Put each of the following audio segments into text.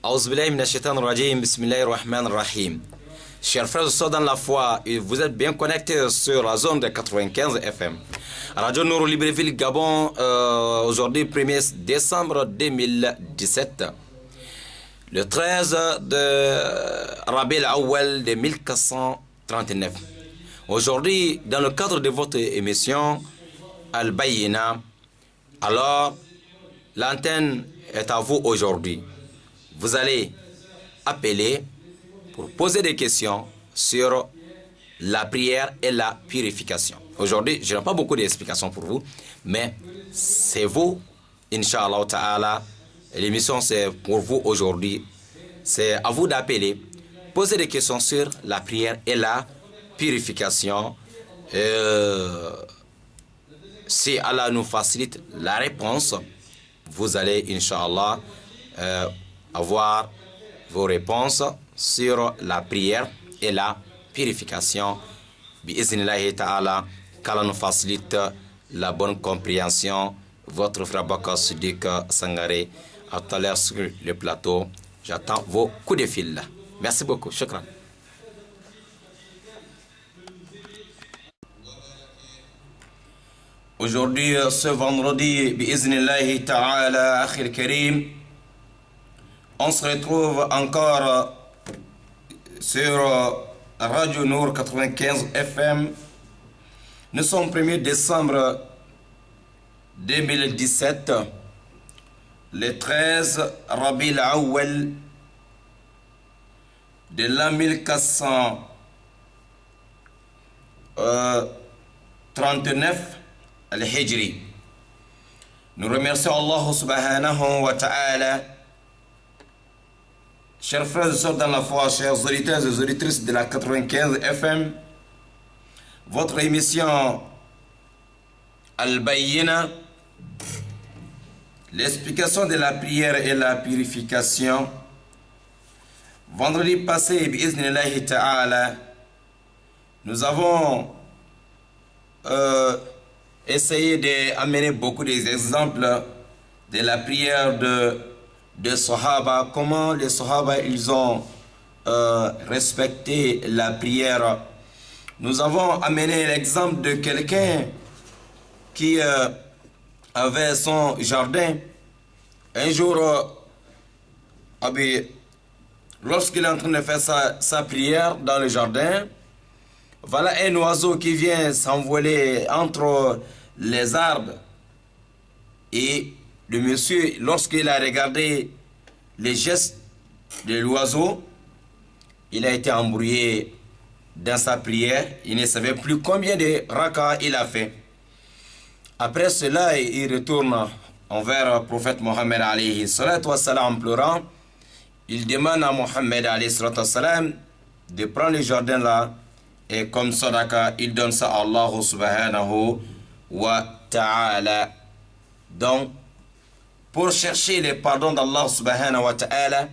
Aouzbillahi minash shaitanir rajim, bismillahir rahmanir rahim. Chers frères et sœurs dans la foi, vous êtes bien connectés sur la zone de 95 FM. Radio Nour Libreville, Gabon, aujourd'hui 1er décembre 2017. Le 13 de Rabi'l Awwal de 1439. Aujourd'hui, dans le cadre de votre émission Al-Bayyina, alors l'antenne est à vous aujourd'hui. Vous allez appeler pour poser des questions sur la prière et la purification. Aujourd'hui, je n'ai pas beaucoup d'explications pour vous, mais c'est vous, Inch'Allah Ta'ala. L'émission, c'est pour vous aujourd'hui. C'est à vous d'appeler, poser des questions sur la prière et la purification. Si Allah nous facilite la réponse, vous allez, Inch'Allah, avoir vos réponses sur la prière et la purification. Bi'iznillahi ta'ala, qu'Allah nous facilite la bonne compréhension. Votre frère Bakar Siddiq Sangaré, à tout à l'heure sur le plateau. J'attends vos coups de fil. Merci beaucoup. Shukran. Aujourd'hui, ce vendredi, bi'iznillahi ta'ala, akhil karim, on se retrouve encore sur Radio Nour 95 FM. Nous sommes 1er décembre 2017, le 13 Rabi'l Awwal de l'an 1439 Al-Hijri. Nous remercions Allah subhanahu wa ta'ala. Chers frères et sœurs dans la foi, chers auditeurs et auditrices de la 95 FM, votre émission Al-Bayyina, l'explication de la prière et la purification. Vendredi passé, bi'iznillahi ta'ala, nous avons essayé d'amener beaucoup d'exemples de la prière de Sahaba, comment les Sahaba ils ont respecté la prière. Nous avons amené l'exemple de quelqu'un qui avait son jardin. Un jour, lorsqu'il est en train de faire sa prière dans le jardin, voilà un oiseau qui vient s'envoler entre les arbres. Et le monsieur, lorsqu'il a regardé les gestes de l'oiseau, il a été embrouillé dans sa prière. Il ne savait plus combien de rakas il a fait. Après cela, il retourne envers le prophète Mohammed alayhi salatu wassalam en pleurant. Il demande à Mohammed alayhi salatu wassalam de prendre le jardin là et comme sadaqa, il donne ça à Allah subhanahu wa ta'ala. Donc, pour chercher le pardon d'Allah subhanahu wa ta'ala,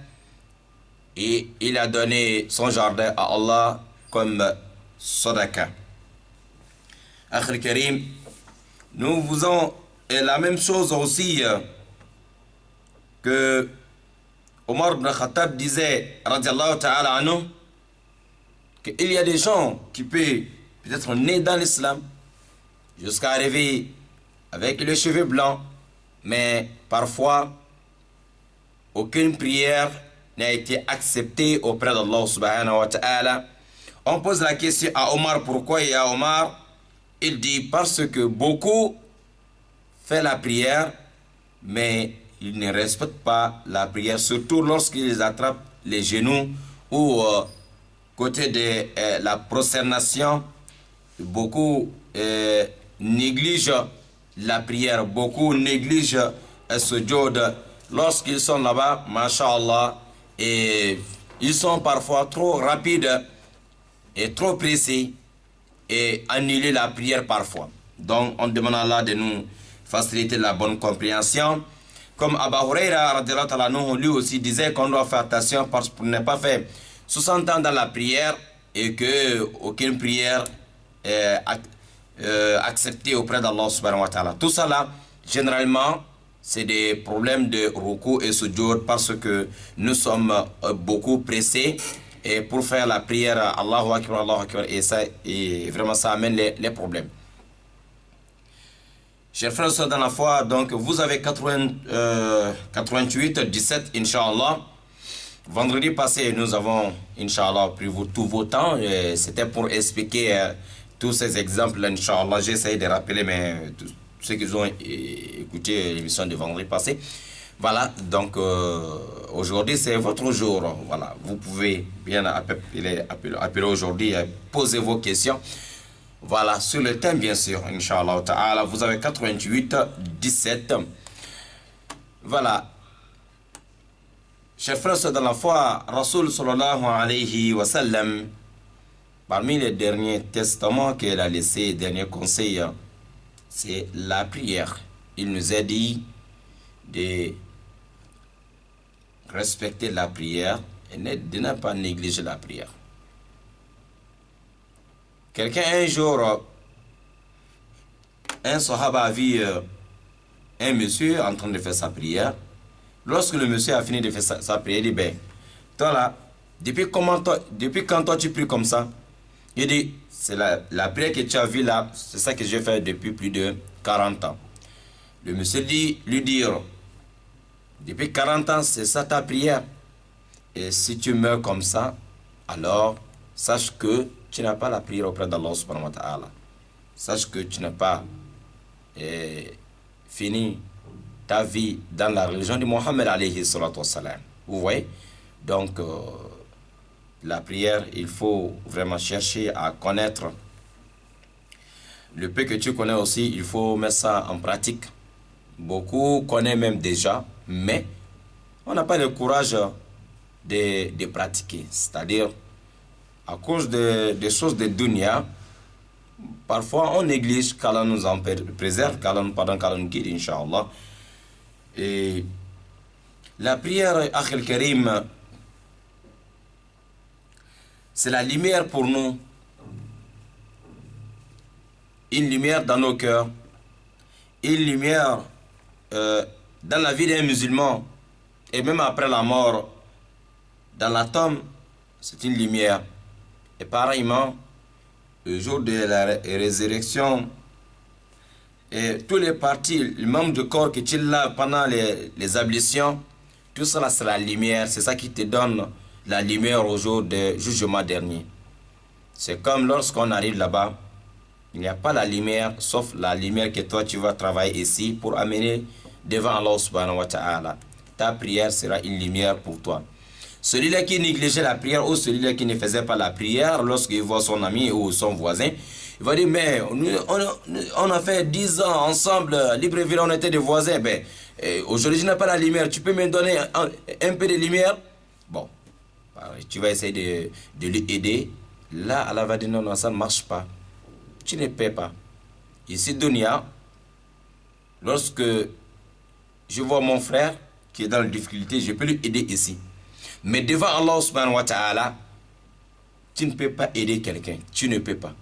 et il a donné son jardin à Allah comme sadaqa. Akhil Karim, nous faisons la même chose aussi que Omar ibn Khattab disait, radiallahu ta'ala anhu, qu'il y a des gens qui peuvent peut-être nés dans l'islam jusqu'à arriver avec les cheveux blancs, mais parfois aucune prière n'a été acceptée auprès d'Allah subhanahu wa ta'ala. On pose la question à Omar, pourquoi? Et à Omar, il dit parce que beaucoup font la prière, mais ils ne respectent pas la prière, surtout lorsqu'ils attrapent les genoux ou côté de la prosternation. Beaucoup négligent la prière, beaucoup négligent ce jod. Lorsqu'ils sont là-bas, masha'Allah, et ils sont parfois trop rapides et trop pressés et annuler la prière parfois. Donc on demande à Allah de nous faciliter la bonne compréhension. Comme Aba Huraira radiallahu ta'ala anhu, lui aussi disait qu'on doit faire attention parce qu'on n'a pas fait 60 ans dans la prière et que aucune prière est acceptée auprès d'Allah subhanahu wa ta'ala. Tout ça là, généralement, c'est des problèmes de ruku et sujoud parce que nous sommes beaucoup pressés et pour faire la prière Allahu Akbar, et ça, et vraiment ça amène les problèmes. Chers frères et sœurs dans la foi, donc vous avez 88, 17, Inch'Allah. Vendredi passé, nous avons, Inch'Allah, pris tous vos temps. C'était pour expliquer tous ces exemples, Inch'Allah. J'ai essayé de rappeler, mais tous ceux qui ont écouté l'émission de vendredi passé. Voilà, donc aujourd'hui, c'est votre jour. Voilà, vous pouvez bien appeler aujourd'hui, poser vos questions. Voilà, sur le thème, bien sûr, Inch'Allah Ta'ala. Vous avez 88, 17. Voilà. Chers frères dans la foi, Rasoul sallallahu alayhi wa sallam, parmi les derniers testaments qu'elle a laissés, derniers conseils, c'est la prière. Il nous a dit de respecter la prière et de ne pas négliger la prière. Quelqu'un un jour, un sahaba a vu un monsieur en train de faire sa prière. Lorsque le monsieur a fini de faire sa prière, il dit, ben, toi là, depuis quand toi tu pries comme ça? Il dit, c'est la prière que tu as vue là, c'est ça que j'ai fait depuis plus de 40 ans. Le monsieur lui dit, depuis 40 ans, c'est ça ta prière. Et si tu meurs comme ça, alors sache que tu n'as pas la prière auprès d'Allah subhanahu wa ta'ala. Sache que tu n'as pas fini ta vie dans la religion de Mohammed alayhi salatu wassalam. Vous voyez? Donc, la prière, il faut vraiment chercher à connaître. Le peu que tu connais aussi, il faut mettre ça en pratique. Beaucoup connaissent même déjà, mais on n'a pas le courage de pratiquer. C'est-à-dire, à cause des choses de dunya, parfois on néglige qu'Allah nous en préserve, qu'Allah nous guide, Inch'Allah. Et la prière, Akhil Karim, c'est la lumière pour nous. Une lumière dans nos cœurs. Une lumière dans la vie d'un musulman. Et même après la mort, dans la tombe, c'est une lumière. Et pareillement, le jour de la résurrection, et tous les parties, les membres du corps que tu laves pendant les ablutions, tout cela c'est la lumière, c'est ça qui te donne la lumière au jour du jugement dernier. C'est comme lorsqu'on arrive là-bas, il n'y a pas la lumière, sauf la lumière que toi tu vas travailler ici pour amener devant Allah subhanahu wa ta'ala. Ta prière sera une lumière pour toi. Celui-là qui négligeait la prière ou celui-là qui ne faisait pas la prière, lorsqu'il voit son ami ou son voisin, il va dire, mais on a fait 10 ans ensemble, Libreville, on était des voisins. Ben, aujourd'hui, je n'ai pas la lumière. Tu peux me donner un peu de lumière? Bon, tu vas essayer de lui aider. Là, Allah va dire, non, non, ça ne marche pas. Tu ne paies pas. Ici, Dunia, lorsque je vois mon frère qui est dans la difficulté, je peux lui aider ici. Mais devant Allah subhanahu wa ta'ala, tu ne peux pas aider quelqu'un. Tu ne peux pas.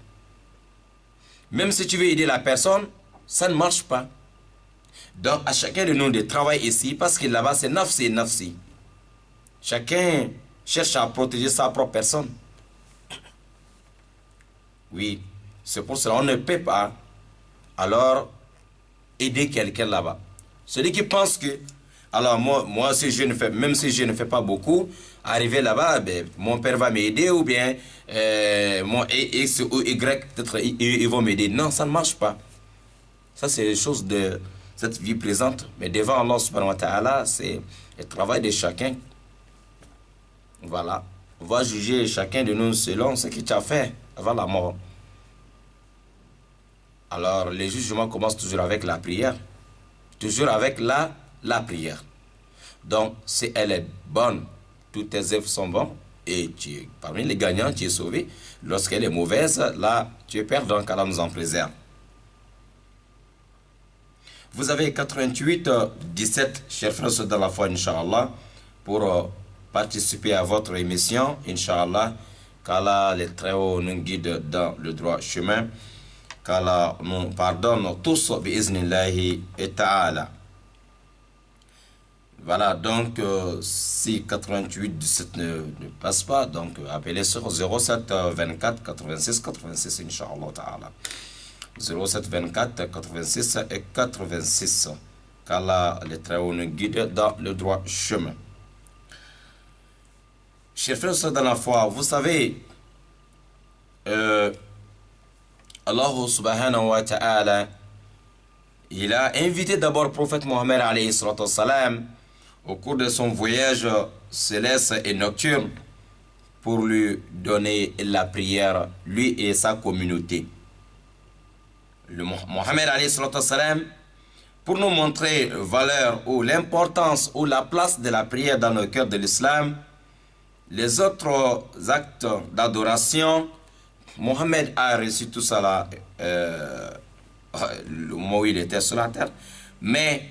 Même si tu veux aider la personne, ça ne marche pas. Donc, à chacun de nous de travailler ici, parce que là-bas, c'est nafsi et nafsi. Chacun cherche à protéger sa propre personne. Oui, c'est pour cela qu'on ne peut pas, alors, aider quelqu'un là-bas. Celui qui pense que, alors moi si je ne fais, même si je ne fais pas beaucoup, arriver là-bas, ben, mon père va m'aider ou bien mon X ou Y, peut-être ils vont m'aider. Non, ça ne marche pas. Ça, c'est les choses de cette vie présente. Mais devant Allah subhanahu wa ta'ala, c'est le travail de chacun. Voilà. On va juger chacun de nous selon ce qu'il a fait avant la mort. Alors, les jugements commencent toujours avec la prière. Toujours avec la prière. Donc, si elle est bonne, toutes tes œuvres sont bonnes, et parmi les gagnants, tu es sauvé. Lorsqu'elle est mauvaise, là, tu es perdant, qu'Allah nous en préserve. Vous avez 88, 17, chers frères dans la foi, Inch'Allah, pour participer à votre émission, Inch'Allah, qu'Allah les très hauts nous guide dans le droit chemin, qu'Allah nous pardonne tous, bi'iznillahi et ta'ala. Voilà, donc si 88 17 ne passe pas, donc appelez sur 07 24 86 86, Inch'Allah Ta'ala. 07 24 86 et 86. Qu'Allah les travaux nous guide dans le droit chemin. Chers frères dans la foi, vous savez, Allah subhanahu wa ta'ala, il a invité d'abord le prophète Mohammed alayhi salatu wassalam au cours de son voyage céleste et nocturne pour lui donner la prière, lui et sa communauté. Le Mohammed alayhi salatu wassalam, pour nous montrer la valeur ou l'importance ou la place de la prière dans le cœur de l'islam, les autres actes d'adoration, Mohammed a reçu tout ça là, le moment où il était sur la terre, mais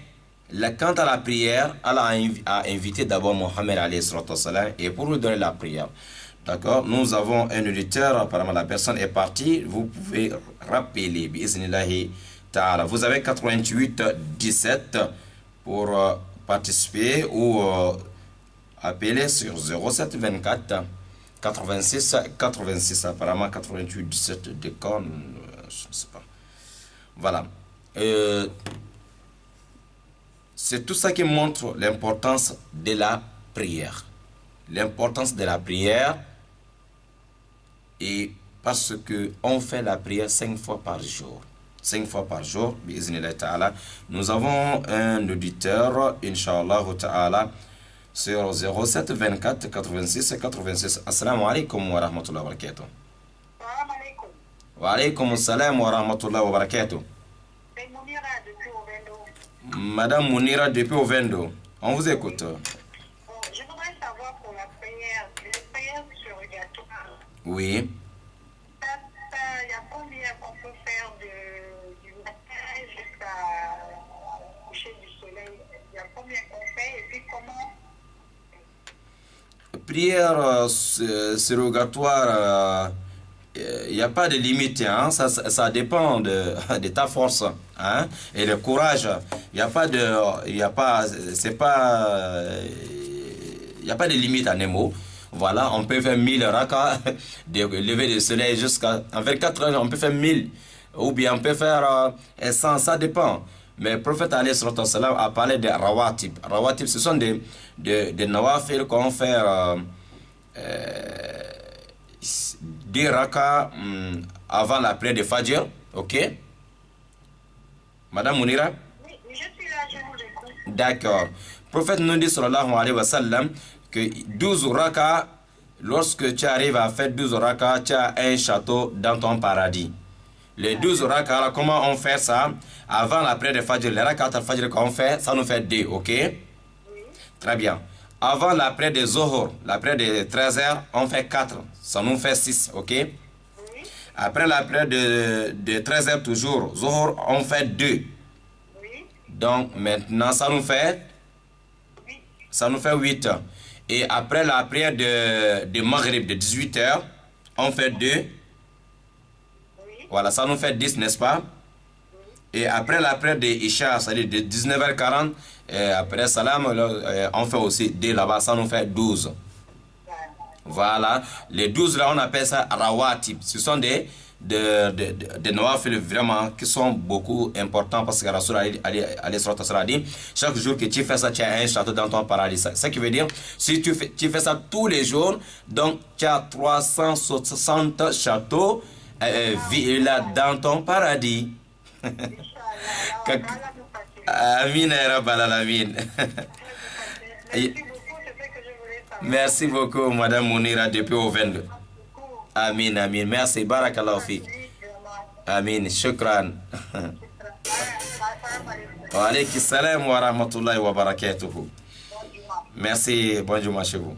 quant à la prière, Allah a invité d'abord Mohammed alayhi salatu wassalam et pour lui donner la prière. D'accord? Nous avons un auditeur, apparemment la personne est partie, vous pouvez rappeler, bi'iznillahi ta'ala. Vous avez 88 17 pour participer ou appeler sur 07 24 86 86, apparemment 88 17 de con, je ne sais pas. Voilà. C'est tout ça qui montre l'importance de la prière. L'importance de la prière, et parce que on fait la prière 5 fois par jour. 5 fois par jour, bi'iznillahi ta'ala. Nous avons un auditeur, Inch'Allah ta'ala, sur 07 24 86 86. Assalamu alaikum wa rahmatullahi wa barakatuh. Wa alaikum salam wa rahmatullahi wa barakatuh. Madame Mounira depuis Ovendo, on vous écoute. Je voudrais savoir pour la prière, les prières surrogatoires. Oui. Il y a combien qu'on peut faire du matin jusqu'à coucher du soleil? Il y a combien qu'on fait et puis comment? Prière surrogatoire, il n'y a pas de limite, hein? Ça dépend de ta force, hein? Et le courage. Il n'y a pas de, il y a pas, c'est pas, il n'y a pas de limite en émo. Voilà, on peut faire 1000 rakas, de lever du soleil jusqu'à, en 24 heures, on peut faire 1000, ou bien on peut faire 100, ça dépend. Mais le prophète alayhi salatu wassalam a parlé de rawatib. Rawatib, ce sont des nawafil qu'on fait 10 rakas avant la prière de Fajr, ok? Madame Mounira? Oui, je suis là, je vous écoute. D'accord. Le prophète nous dit sallallahu alayhi wa sallam que 12 rakas, lorsque tu arrives à faire 12 rakas, tu as un château dans ton paradis. Les 12 rakas, comment on fait ça? Avant la prière de Fajr, les rakas al-Fajr qu'on fait, ça nous fait 2, ok? Oui. Très bien. Avant la prière de Zohor, la prière de 13 heures, on fait 4, ça nous fait 6, ok? Oui. Après la prière de 13 heures toujours, Zohor, on fait 2. Oui. Donc maintenant, ça nous fait 8. Et après la prière de Maghrib de 18 heures, on fait 2. Oui. Voilà, ça nous fait 10, n'est-ce pas? Oui. Et après la prière de Isha, c'est-à-dire de 19h40, après Salam, on fait aussi 2 là-bas, ça nous fait 12. Voilà, les 12 là, on appelle ça rawatib. Ce sont des nawafil vraiment qui sont beaucoup importants parce que Rasoul a dit chaque jour que tu fais ça, tu as un château dans ton paradis. Ce qui veut dire, si tu fais ça tous les jours, donc tu as 360 châteaux là dans ton paradis. Amin ya Rabbal Alamin. Merci beaucoup, Madame Mounira depuis Ovendo. Amin, amin. Merci. Barakallahu fi. Amin. Shukran. Wa alaykum salam wa rahmatullahi wa barakatuhu. Merci. Bonjour chez vous.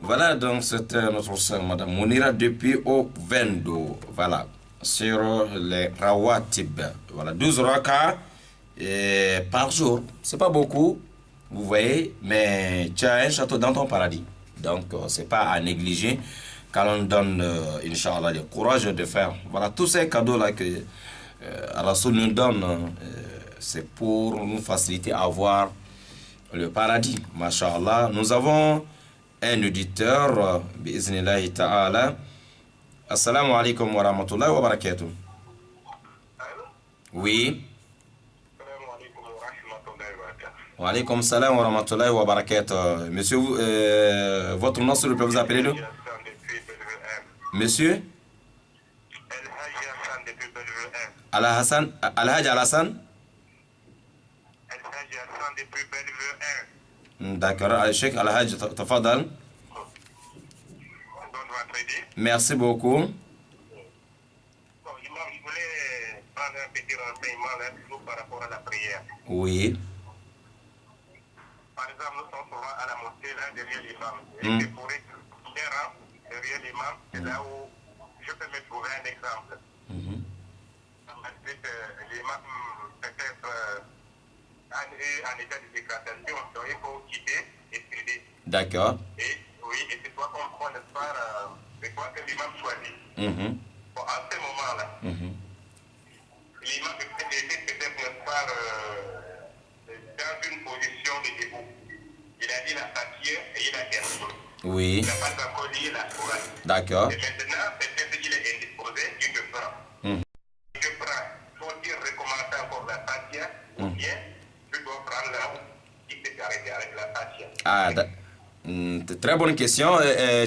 Voilà, donc c'était notre sœur, Madame Mounira depuis Ovendo. Voilà. Sur les rawatib. Voilà. 12 rakas par jour. C'est pas beaucoup. Vous voyez, mais tu as un château dans ton paradis. Donc, c'est pas à négliger quand on donne, Inch'Allah, le courage de faire. Voilà, tous ces cadeaux-là que Rasoul nous donne, c'est pour nous faciliter à avoir Le paradis, masha'Allah. Nous avons un auditeur, bi'iznillahi ta'ala. Assalamu alaikum wa rahmatullahi wa barakatuh. Oui. Wa alaikum salam wa rahmatullahi wa barakatuh. Monsieur, votre nom, s'il vous plaît, vous appelez-le? Monsieur? Al-Hassan, Al-Hajj Al-Hassan? D'accord, Cheikh Al-Hajj, tafadal. Merci beaucoup. Bon, imam, je voulais prendre un petit renseignement là, toujours par rapport à la prière. Oui. Par exemple, nous sommes souvent à la mosquée, là, derrière l'imam. Et c'est pour être bien rang, derrière l'imam, c'est là où je peux me trouver un exemple. Ensuite, l'imam peut-être en état de dégradation, donc il faut quitter et prier. D'accord. Et oui, et c'est toi qu'on prend, n'est-ce pas, c'est quoi que l'imam choisit. Bon, à ce moment-là, l'imam était peut-être, n'est-ce pas, dans une position de debout. Il a dit la fatiha et il a terminé. Oui. Il n'a pas encore dit la Coran. D'accord. Et maintenant, peut-être qu'il est indisposé, tu te prends. Tu te prends. Faut-il recommencer encore la fatiha ou bien tu dois prendre là où il s'est arrêté avec la fatiha. Ah, très bonne question.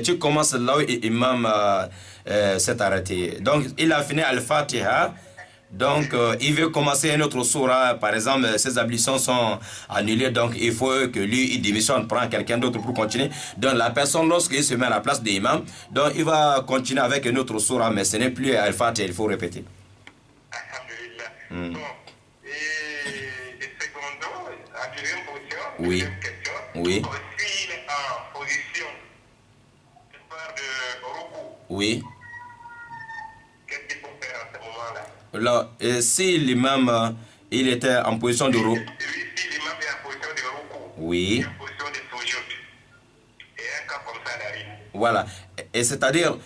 Tu commences là où l'imam s'est arrêté. Donc, il a fini Al-Fatiha. Donc, il veut commencer une autre sourate. Par exemple, ses ablutions sont annulées. Donc, il faut que lui, il démissionne, prend quelqu'un d'autre pour continuer. Donc, la personne, lorsqu'il se met à la place de l'imam, donc il va continuer avec une autre sourate. Mais ce n'est plus Al-Fatiha, il faut répéter. Alhamdulillah. Bon. Et secondo, la deuxième position, Oui. deuxième question. Oui. S'il est en position de faire de recours, Oui. qu'est-ce qu'il faut faire à ce moment-là? Là, si l'imam, il était en position de Oui, si l'imam est en position de recours, Oui. en position de sujoud, et un cas comme ça arrive. Voilà. Et c'est-à-dire,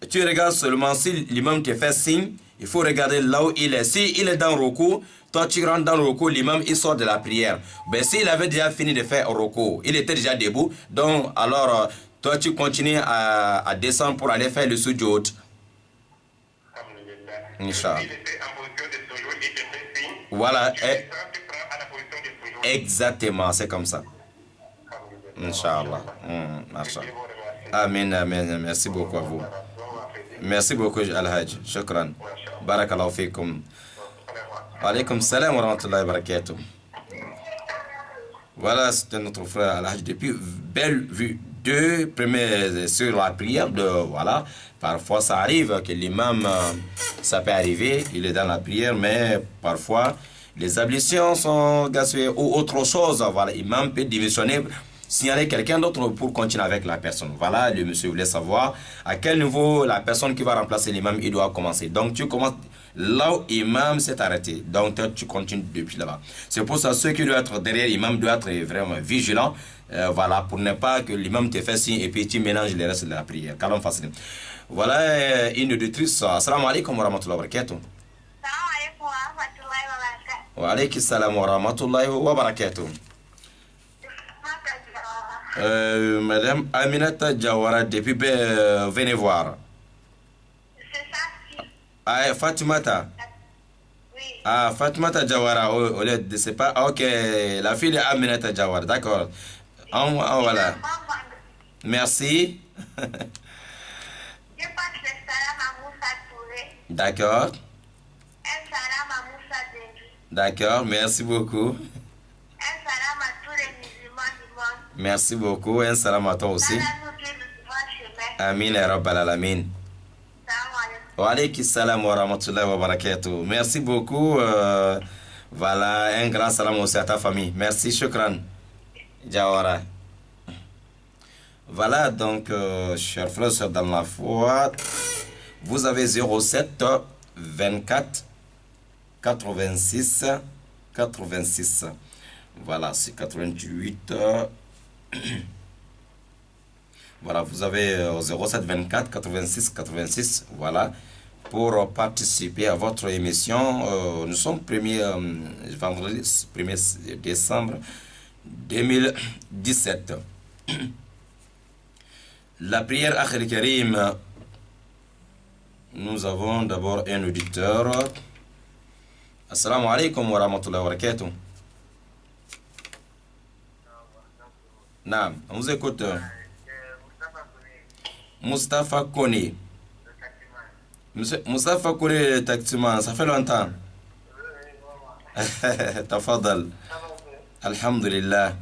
tu regardes seulement si l'imam te fait signe, il faut regarder là où il est. Si il est dans le recours, toi tu rentres dans le recours, l'imam il sort de la prière. Mais s'il avait déjà fini de faire recours, il était déjà debout, donc alors toi tu continues à descendre pour aller faire le sujoud. Inch'Allah. S'il était en position de sujoud, il te fait signe. Voilà. Tu descends, tu prends à la position de sujoud. Exactement, c'est comme ça. Inch'Allah. Inch'Allah. Amen, amen. Merci beaucoup à vous. Merci beaucoup, Al-Hajj. Shukran. Barakallahu fikum. Alaykum salam wa rahmatullahi wa barakatuh. Voilà, c'était notre frère Al-Hajj. Depuis belle vue, deux premiers sur la prière. Voilà, parfois ça arrive que l'imam, ça peut arriver, il est dans la prière, mais parfois les ablutions sont gaspillées ou autre chose. Voilà, l'imam peut démissionner, signaler quelqu'un d'autre pour continuer avec la personne. Voilà, le monsieur voulait savoir à quel niveau la personne qui va remplacer l'imam, il doit commencer. Donc tu commences là où l'imam s'est arrêté. Donc toi, tu continues depuis là-bas. C'est pour ça ceux qui doivent être derrière l'imam doivent être vraiment vigilants. Voilà, pour ne pas que l'imam te fasse signe et puis tu mélanges les restes de la prière. Calme facile. Voilà une auditrice. Assalamu alaikum wa rahmatullahi wa barakatuh. Salam alaikum wa rahmatullahi wa barakatuh. Wa alaikum salam wa rahmatullahi wa barakatuh. Madame Aminata Jawara, depuis venez voir. C'est ça, si. Ah, Fatimata. Oui. Ah, Fatimata Jawara, au lieu de c'est pas. Ok, la fille de Aminata Jawara, d'accord. Voilà. Merci. Je passe le salam à Moussa Touré. D'accord, Un salam à Moussa Dengi. d'accord, merci beaucoup. Un salam à tous les musulmans du monde. Merci beaucoup, un salam à toi aussi. Salam nous guide le droit chemin. Amin ya Rabbal Alamin. Salam alaikum. Wa alaykum salam wa rahmatullahi wa barakatuh. Merci beaucoup. Voilà, un grand salam aussi à ta famille. Merci, shukran. Jawara. Voilà, donc, chers frères et sœurs dans la foi, vous avez 07 24 86 86. Voilà, c'est 88. Voilà, vous avez 07 24 86 86. Voilà, pour participer à votre émission. Nous sommes vendredi 1er décembre 2017. La prière Akhil Karim. Nous avons d'abord un auditeur. Assalamu alaikum wa rahmatullahi wa barakatuh. Naam, on vous écoute. Mustafa Kone. Monsieur Mustafa Kone, le taximan, ça fait longtemps. Tafadal. Alhamdulillah.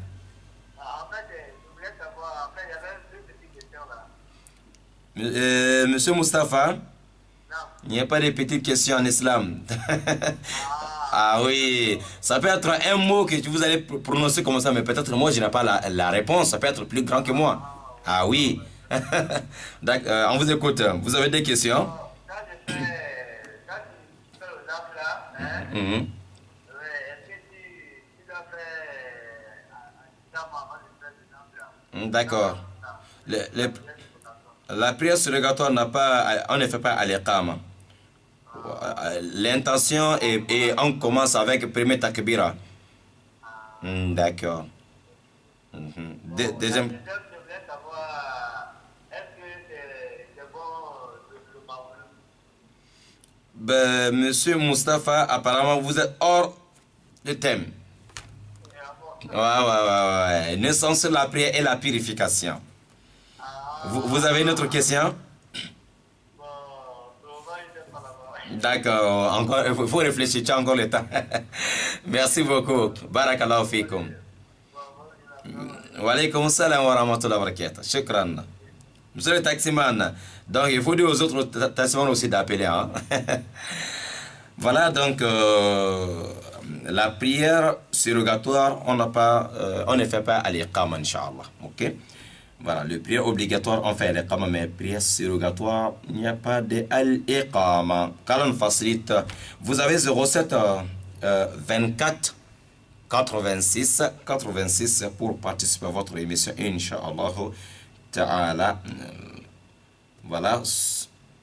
En fait, je voulais savoir, il y avait deux petites questions là. Monsieur Mustafa, Non. il n'y a pas de petites questions en islam. Ah oui, ça peut être un mot que vous allez prononcer comme ça, mais peut-être moi je n'ai pas la réponse, ça peut être plus grand que moi. Ah oui. On vous écoute, vous avez des questions? Quand tu fais le lap là, est-ce que tu dois faire avant de faire le lap là? D'accord. La prière surrogatoire n'a pas, on ne fait pas à l'iqama. L'intention et on commence avec premier takbira. D'accord. Deuxième. Je voulais savoir, est-ce que c'est bon le maoulou? Ben, Monsieur Mustafa, apparemment vous êtes hors de thème. Ouais. Naissance sur la prière et la purification. Vous avez une autre question? D'accord, encore, il faut réfléchir, tu as encore le temps. Merci beaucoup. Barakallahu fikum. Wa alaykum salam wa rahmatullahi wa barakatuh. Shukran. Monsieur le taximan, donc il faut dire aux autres taximans aussi d'appeler. Hein? Voilà, donc la prière surrogatoire, on ne fait pas à l'iqama, Inch'Allah. Ok? Voilà, le prière obligatoire, on fait l'iqama, mais prière surrogatoire, il n'y a pas de al-iqama. Car on facilite, vous avez 07 24 86 pour participer à votre émission, Inch'Allah Ta'ala. Voilà,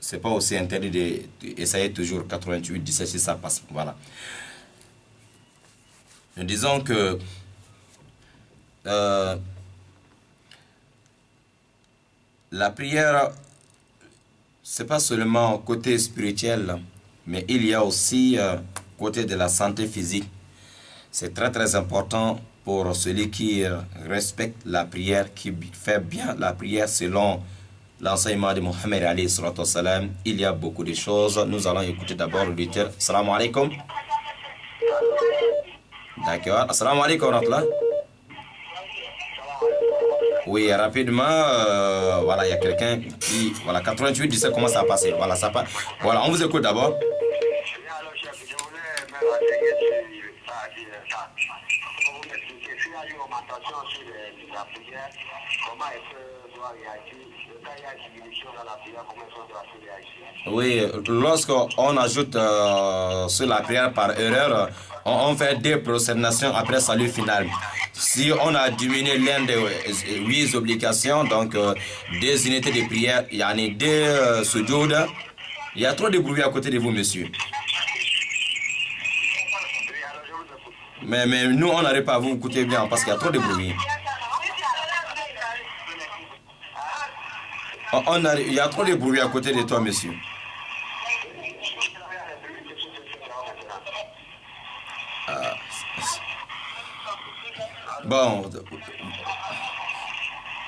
c'est pas aussi interdit d'essayer toujours 88 17 si ça passe. Voilà. Nous disons que la prière, c'est pas seulement côté spirituel, mais il y a aussi côté de la santé physique. C'est très très important pour celui qui respecte la prière, qui fait bien la prière selon l'enseignement de Mohammed alayhi salatu wassalam. Il y a beaucoup de choses. Nous allons écouter d'abord l'auditeur. Assalamu alaikum. D'accord. Assalamu alaikum wa rahmatullah. Oui, rapidement, voilà, il y a quelqu'un qui... Voilà, 88 17 commence à passer. Voilà, ça passe. Voilà, on vous écoute d'abord. Alors, chef, je voulais me renseigner sur ça. Vous m'expliquez, s'il y a une augmentation sur la prière, comment est-ce que doit réagir? Quand il y a une diminution dans la prière, comment est-ce qu'on doit réagir? Oui, lorsqu'on ajoute sur la prière par erreur, on fait des prosternations après salut final. Si on a diminué l'un des 8 obligations, donc 2 unités de prière, il y en a 2 sujoud. Il y a trop de bruit à côté de vous, monsieur. Mais nous, on n'arrive pas à vous écouter bien parce qu'il y a trop de bruit. Il y a trop de bruit à côté de toi, monsieur. Bon,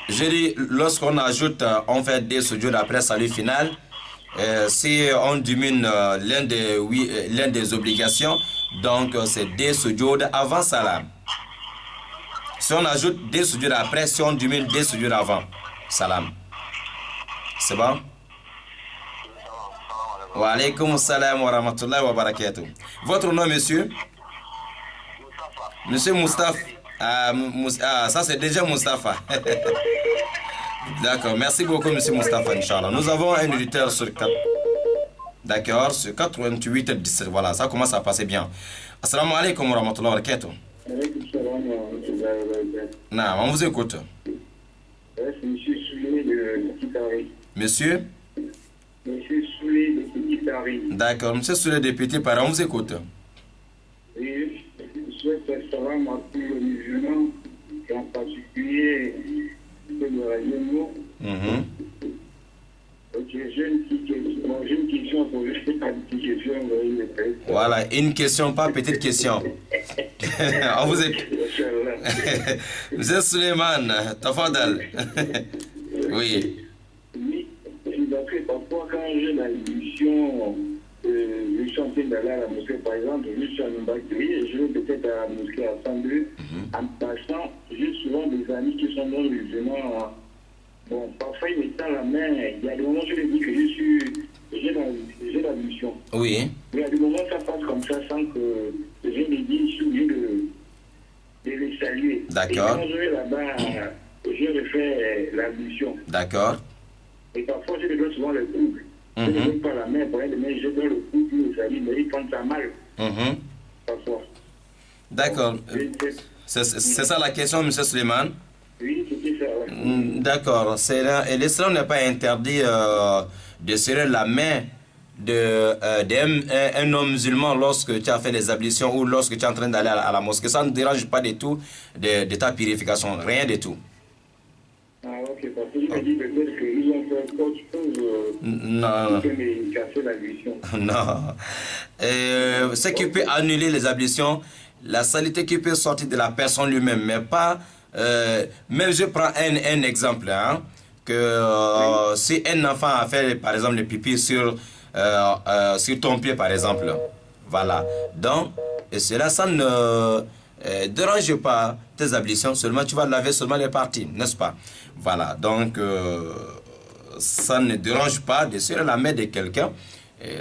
je dis, lorsqu'on ajoute, on fait des sujoud après salut final. Si on diminue l'un des obligations, donc c'est des sujoud avant salam. Si on ajoute des sujoud après, si on diminue des sujoud avant salam. C'est bon? Wa alaykum salam wa rahmatullahi wa barakatuh. Votre nom, monsieur? Monsieur Mustafa. Ça c'est déjà Mustafa. D'accord, merci beaucoup monsieur Mustafa, Inch'Allah. Nous avons un auditeur sur 4. D'accord, sur 88 17. Voilà, ça commence à passer bien. Assalamu alaikum wa rahmatullahi wa barakatuh. Non, on vous écoute. Monsieur Soulé de Petit Paris. Monsieur? Monsieur Soulé de Petit Paris. D'accord, monsieur Soulé de Petit Paris, on vous écoute. Oui, je souhaite savoir, moi, pour le musulman, et en particulier de l'oraison. Ok, j'ai une petite question. Bon, j'ai une question à poser, c'est pas une petite question, mais une petite. Voilà, une question, pas petite question. On vous est... Monsieur Suleiman, tafadal. Oui. Oui, c'est d'après parfois quand j'ai la mission, je suis en train d'aller à la mosquée, par exemple, je suis en Mbakri et je vais peut-être à la mosquée à Sandré. En passant, j'ai souvent des amis qui sont dans le musulman. Bon, parfois ils me tendent la main. Il y a des moments où je leur dis que j'ai la mission. Oui. Mais il y a des moments où ça passe comme ça sans que je me dise, je suis obligé de les saluer. D'accord. Et quand je vais là-bas, je refais la mission. D'accord. Et parfois, je les donne souvent le couple. Je ne donne pas la main pour elle, mais je donne le couple, les amis, mais ils font ça mal. Parfois. D'accord. C'est ça la question, M. Suleiman? Oui, c'était ça. Ouais. D'accord. L'islam n'est pas interdit de serrer la main d'un homme musulman lorsque tu as fait les ablutions ou lorsque tu es en train d'aller à la mosquée. Ça ne dérange pas du tout de ta purification. Rien du tout. Ah, ok. Parce que je me dis peut-être qu'ils ont fait autre chose Non. qui peut casser la mission. Non. Ce qui peut annuler les ablutions, la saleté qui peut sortir de la personne lui-même, mais pas... même je prends un exemple, hein, que si un enfant a fait par exemple le pipi sur ton pied par exemple, voilà, donc et cela ça ne dérange pas tes ablutions, seulement tu vas laver seulement les parties, n'est-ce pas? Voilà, donc ça ne dérange pas de serrer la main de quelqu'un,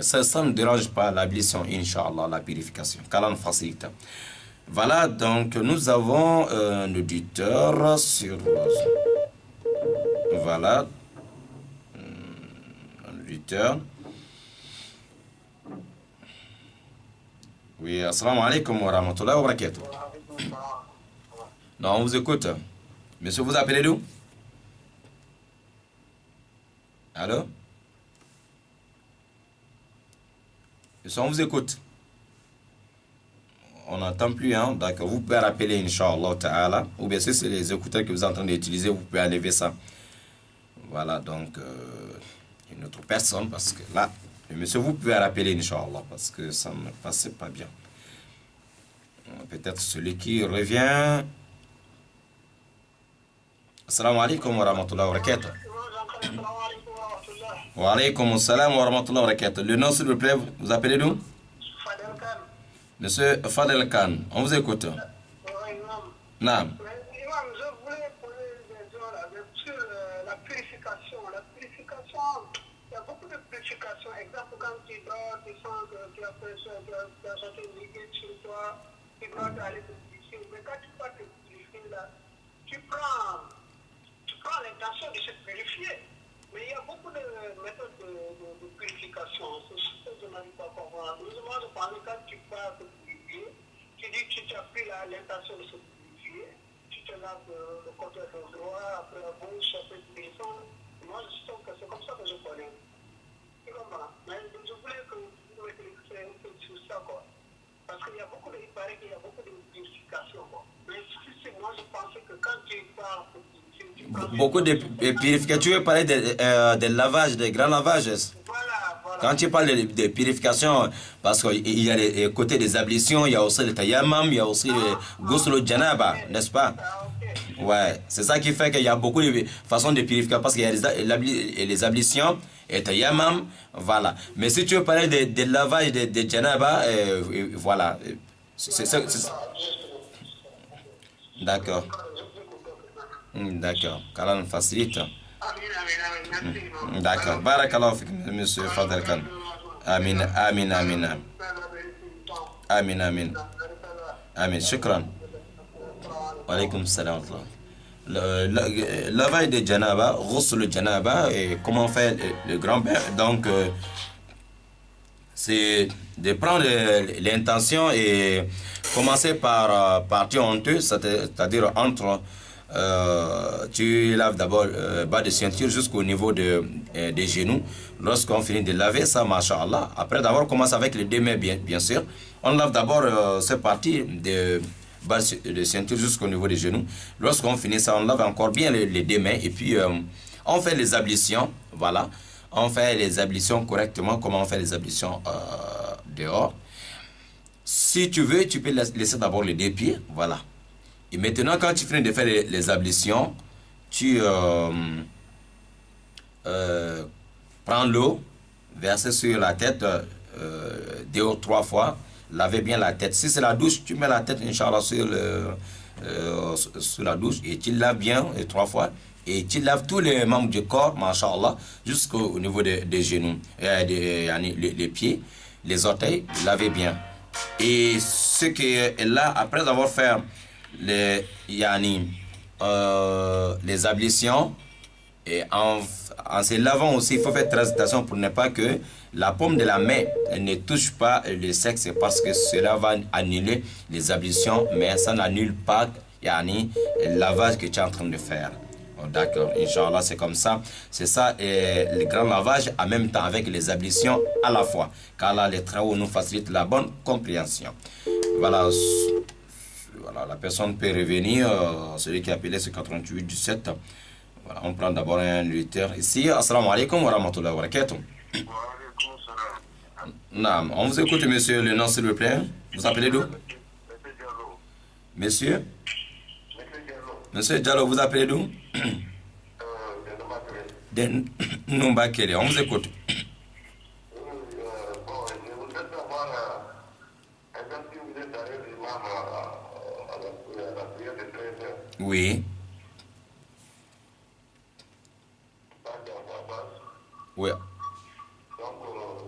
ça ne dérange pas l'ablution, Inch'Allah, la purification, qu'Allah nous facilite. Voilà, donc nous avons un auditeur sur... Voilà. Un auditeur. Oui, assalamu alaikum wa rahmatullahi wa barakatuh. Non, on vous écoute. Monsieur, vous appelez d'où? Allô? Monsieur, on vous écoute. On n'entend plus, hein? D'accord. Vous pouvez rappeler, Inch'Allah Ta'ala. Ou bien si c'est les écouteurs que vous êtes en train d'utiliser, vous pouvez enlever ça. Voilà, donc, une autre personne, parce que là, le monsieur, vous pouvez rappeler, Inch'Allah, parce que ça ne me passait pas bien. Peut-être celui qui revient. Assalamu alaikum wa rahmatullahi wa barakatuh. Wa alaikum salam wa rahmatullahi wa barakatuh. Le nom, s'il vous plaît, vous appelez d'où? Monsieur Fadel Khan, on vous écoute. Naam. Imam, je voulais poser une question sur la purification. La purification, il y a beaucoup de purification. Exemple, quand tu dors, tu sens que tu as fait ça, tu as sorti une liquide sur toi, tu dois aller te purifier. Mais quand tu vas te purifier, là, tu prends l'intention de se purifier. Mais il y a beaucoup de méthodes de purification. C'est ce que je n'arrive pas à comprendre. Moi, je parlais quand tu pars te purifier, tu dis que tu as pris l'intention de se purifier, tu te laves le côté droit, après la bouche, après tu descends. Moi, je sens que c'est comme ça que je connais. Tu comprends? Mais je voulais que vous m'éclairiez un peu sur ça, quoi. Parce qu'il y a beaucoup il paraît qu'il y a beaucoup de purification, quoi. Mais si moi, je pensais que quand tu pars te purifier, beaucoup de purification. Tu veux parler de lavage, de grand lavage? Voilà. Quand tu parles de purification, parce qu'il y a les côtés des ablutions, il y a aussi le tayammum, il y a aussi le ghusl janaba, n'est-ce pas? Ouais, c'est ça qui fait qu'il y a beaucoup de façons de purifier, parce qu'il y a les ablutions et tayammum, voilà. Mais si tu veux parler de lavage de janaba, voilà. D'accord. D'accord, qu'Allah nous facilite. D'accord. Barakallahu fik, monsieur Fadel Khan. Amin, amin, amin. Amin, amin. Amin, shukran. Wa alaykum salam. Le lavage de janaba, ghusl janaba, et comment faire le grand-père. Donc, c'est de prendre l'intention et commencer par partie honteux, c'est-à-dire entre... tu laves d'abord bas de ceinture jusqu'au niveau des genoux. Lorsqu'on finit de laver ça, masha'Allah, après d'avoir commencé avec les deux mains, bien sûr, on lave d'abord cette partie bas de ceinture jusqu'au niveau des genoux. Lorsqu'on finit ça, on lave encore bien les deux mains et puis on fait les ablutions. Voilà. On fait les ablutions correctement, comme on fait les ablutions dehors. Si tu veux, tu peux laisser d'abord les deux pieds. Voilà. Et maintenant, quand tu finis de faire les ablutions, tu prends l'eau, verser sur la tête 2 ou 3 fois, laver bien la tête. Si c'est la douche, tu mets la tête, Inch'Allah, sur la douche et tu laves bien 3 fois. Et tu laves tous les membres du corps, Masha'Allah, jusqu'au niveau des genoux, les pieds, les orteils, lavez bien. Et ce qui est là, après avoir fait les ablutions, et en se lavant aussi, il faut faire très attention pour ne pas que la paume de la main ne touche pas le sexe, parce que cela va annuler les ablutions, mais ça n'annule pas le lavage que tu es en train de faire. Oh, d'accord, Inch'Allah, c'est comme ça. C'est ça, le grand lavage en même temps avec les ablutions à la fois. Car là, les travaux nous facilitent la bonne compréhension. Voilà, voilà, la personne peut revenir, celui qui a appelé ce 88 17. Voilà, on prend d'abord un lutteur ici. Assalamu alaikum wa rahmatullahi wa barakatuh. Non, on vous écoute, monsieur, le nom, s'il vous plaît. Vous appelez d'où? Monsieur? Monsieur Diallo, vous appelez d'où? Nombakele, on vous écoute. Oui. Oui. Donc,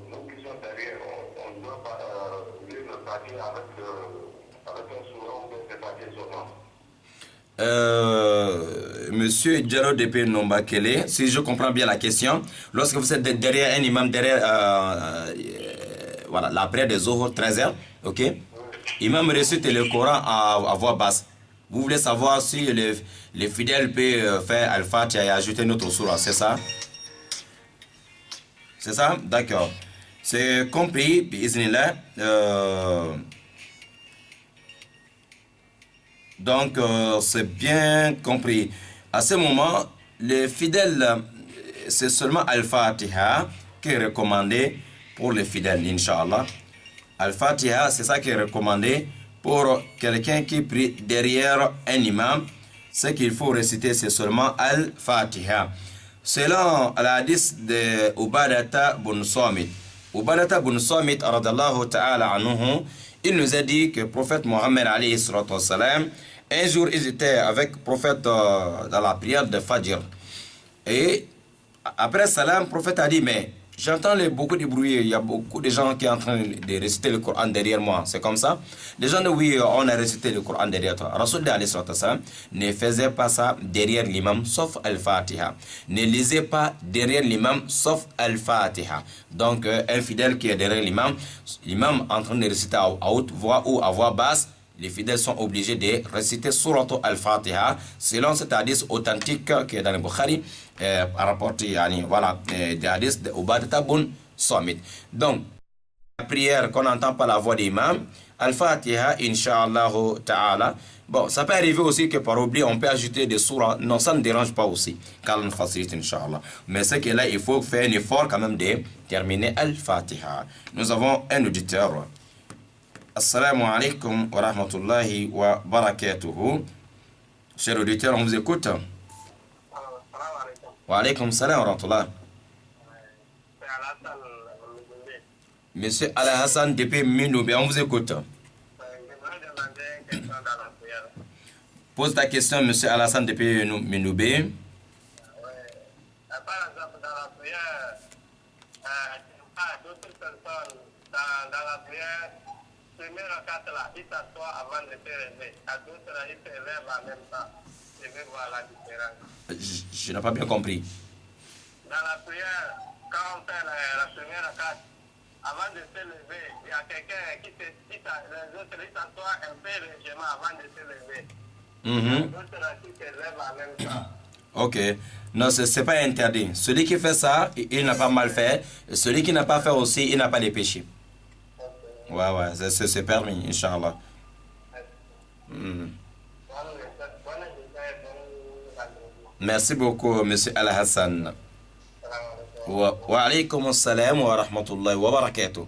nous qui sommes derrière, on doit pas lire le papier avec un sourire ou des papiers sonnants. Monsieur Diallo Depé Nombakele, si je comprends bien la question, lorsque vous êtes derrière un imam, derrière voilà, la prière des Zohor, 13h, ok? Imam récite le Coran à voix basse. Vous voulez savoir si les fidèles peuvent faire Al-Fatiha et ajouter notre sourate, c'est ça? C'est ça? D'accord. C'est compris, bismillah. Donc, c'est bien compris. À ce moment, les fidèles, c'est seulement Al-Fatiha qui est recommandé pour les fidèles, Inch'Allah. Al-Fatiha, c'est ça qui est recommandé pour quelqu'un qui prie derrière un imam. Ce qu'il faut réciter, c'est seulement Al-Fatiha. Selon l'hadith de Ubadata bin Samit. Ubadata bin Samit, radallahu ta'ala anhu, il nous a dit que le prophète Mohammed, alayhi salatu wassalam, un jour, ils étaient avec le prophète dans la prière de Fajr. Et après salam, le prophète a dit, mais j'entends beaucoup de bruit, il y a beaucoup de gens qui sont en train de réciter le Coran derrière moi. C'est comme ça? Les gens disent, oui, on a récité le Coran derrière toi. Rasoul alayhi salatu wassalam ne faisait pas ça derrière l'imam, sauf Al-Fatiha. Ne lisait pas derrière l'imam, sauf Al-Fatiha. Donc, un fidèle qui est derrière l'imam en train de réciter à haute voix ou à voix basse, les fidèles sont obligés de réciter Surat Al-Fatiha selon cet hadith authentique qui est dans le Bukhari, rapporté, voilà, des hadiths de Ubadata bin Samit. Donc, la prière qu'on n'entend pas la voix de l'imam, Al-Fatiha, Inch'Allah ta'ala. Bon, ça peut arriver aussi que par oubli, on peut ajouter des surahs. Non, ça ne dérange pas aussi, car on facilite, Inch'Allah. Mais ce que là, il faut faire un effort quand même de terminer Al-Fatiha. Nous avons un auditeur. Assalamu alaikum wa rahmatullahi wa barakatuhu. Cher auditeur, on vous écoute. Wa alaikum salam wa rahmatullah. Monsieur Al-Hassan depuis Minoubé, on vous écoute. Pose ta question, monsieur Al-Hassan depuis Minoubé. Par exemple, dans la prière, d'autres personnes dans la prière, première rakata là, il s'assoit avant de se lever. À d'autres là, il se lève en même temps. Je vais voir la différence. Je n'ai pas bien compris. Dans la prière, quand on fait la première rakata, avant de se lever, il y a quelqu'un qui les autres ils s'assoient un peu légèrement avant de se lever. D'autres là, qui se lèvent en même temps. Ok. Non, ce n'est pas interdit. Celui qui fait ça, il n'a pas mal fait. Celui qui n'a pas fait aussi, il n'a pas de péché. Ouais, c'est permis, Inch'Allah. Merci beaucoup, monsieur Al-Hassan. Wa alaykum assalam wa rahmatullahi wa barakatuh.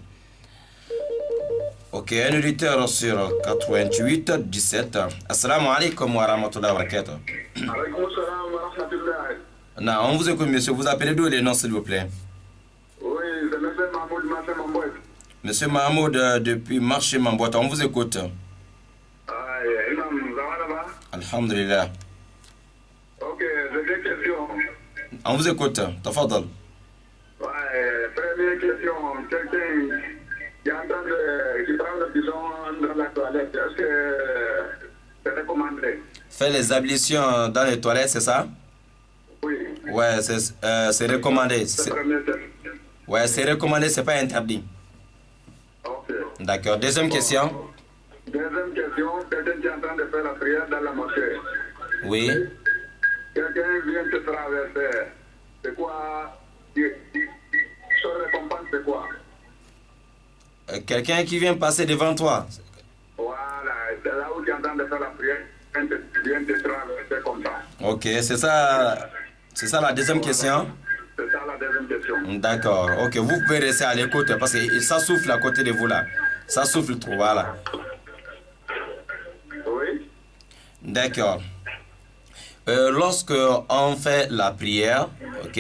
Ok, un auditeur sur 88 17. Assalamu alaikum wa rahmatullahi wa barakatuh. Alaykoum salam wa rahmatullahi. Non, on vous écoute, monsieur. Vous appelez d'où les noms, s'il vous plaît? Oui, c'est M. Mahmoud Marché Mamboët. Monsieur Mahmoud, depuis Marché Mamboët, on vous écoute. Ah, Imam, ça va là-bas? Alhamdulillah. Ok, j'ai deux questions. On vous écoute. Tafadal. Ouais, première question. Quelqu'un qui est en train de... qui prend le bison dans la toilette, est-ce que c'est recommandé? Faire les ablutions dans les toilettes, c'est ça? Oui. Ouais, c'est recommandé. C'est la première question. Ouais, c'est recommandé, c'est pas interdit. Ok. D'accord. Deuxième question. Deuxième question, quelqu'un qui est en train de faire la prière dans la mosquée. Oui. Quelqu'un vient te traverser. C'est quoi? Son récompense, c'est quoi? Quelqu'un qui vient passer devant toi. Voilà, c'est là où tu es en train de faire la prière. Vient te traverser comme ça. Ok, c'est ça. C'est ça la deuxième question. C'est ça la deuxième question. D'accord. Ok, vous pouvez rester à l'écoute parce que ça souffle à côté de vous là. Ça souffle trop, voilà. Oui. D'accord. Lorsque on fait la prière, ok,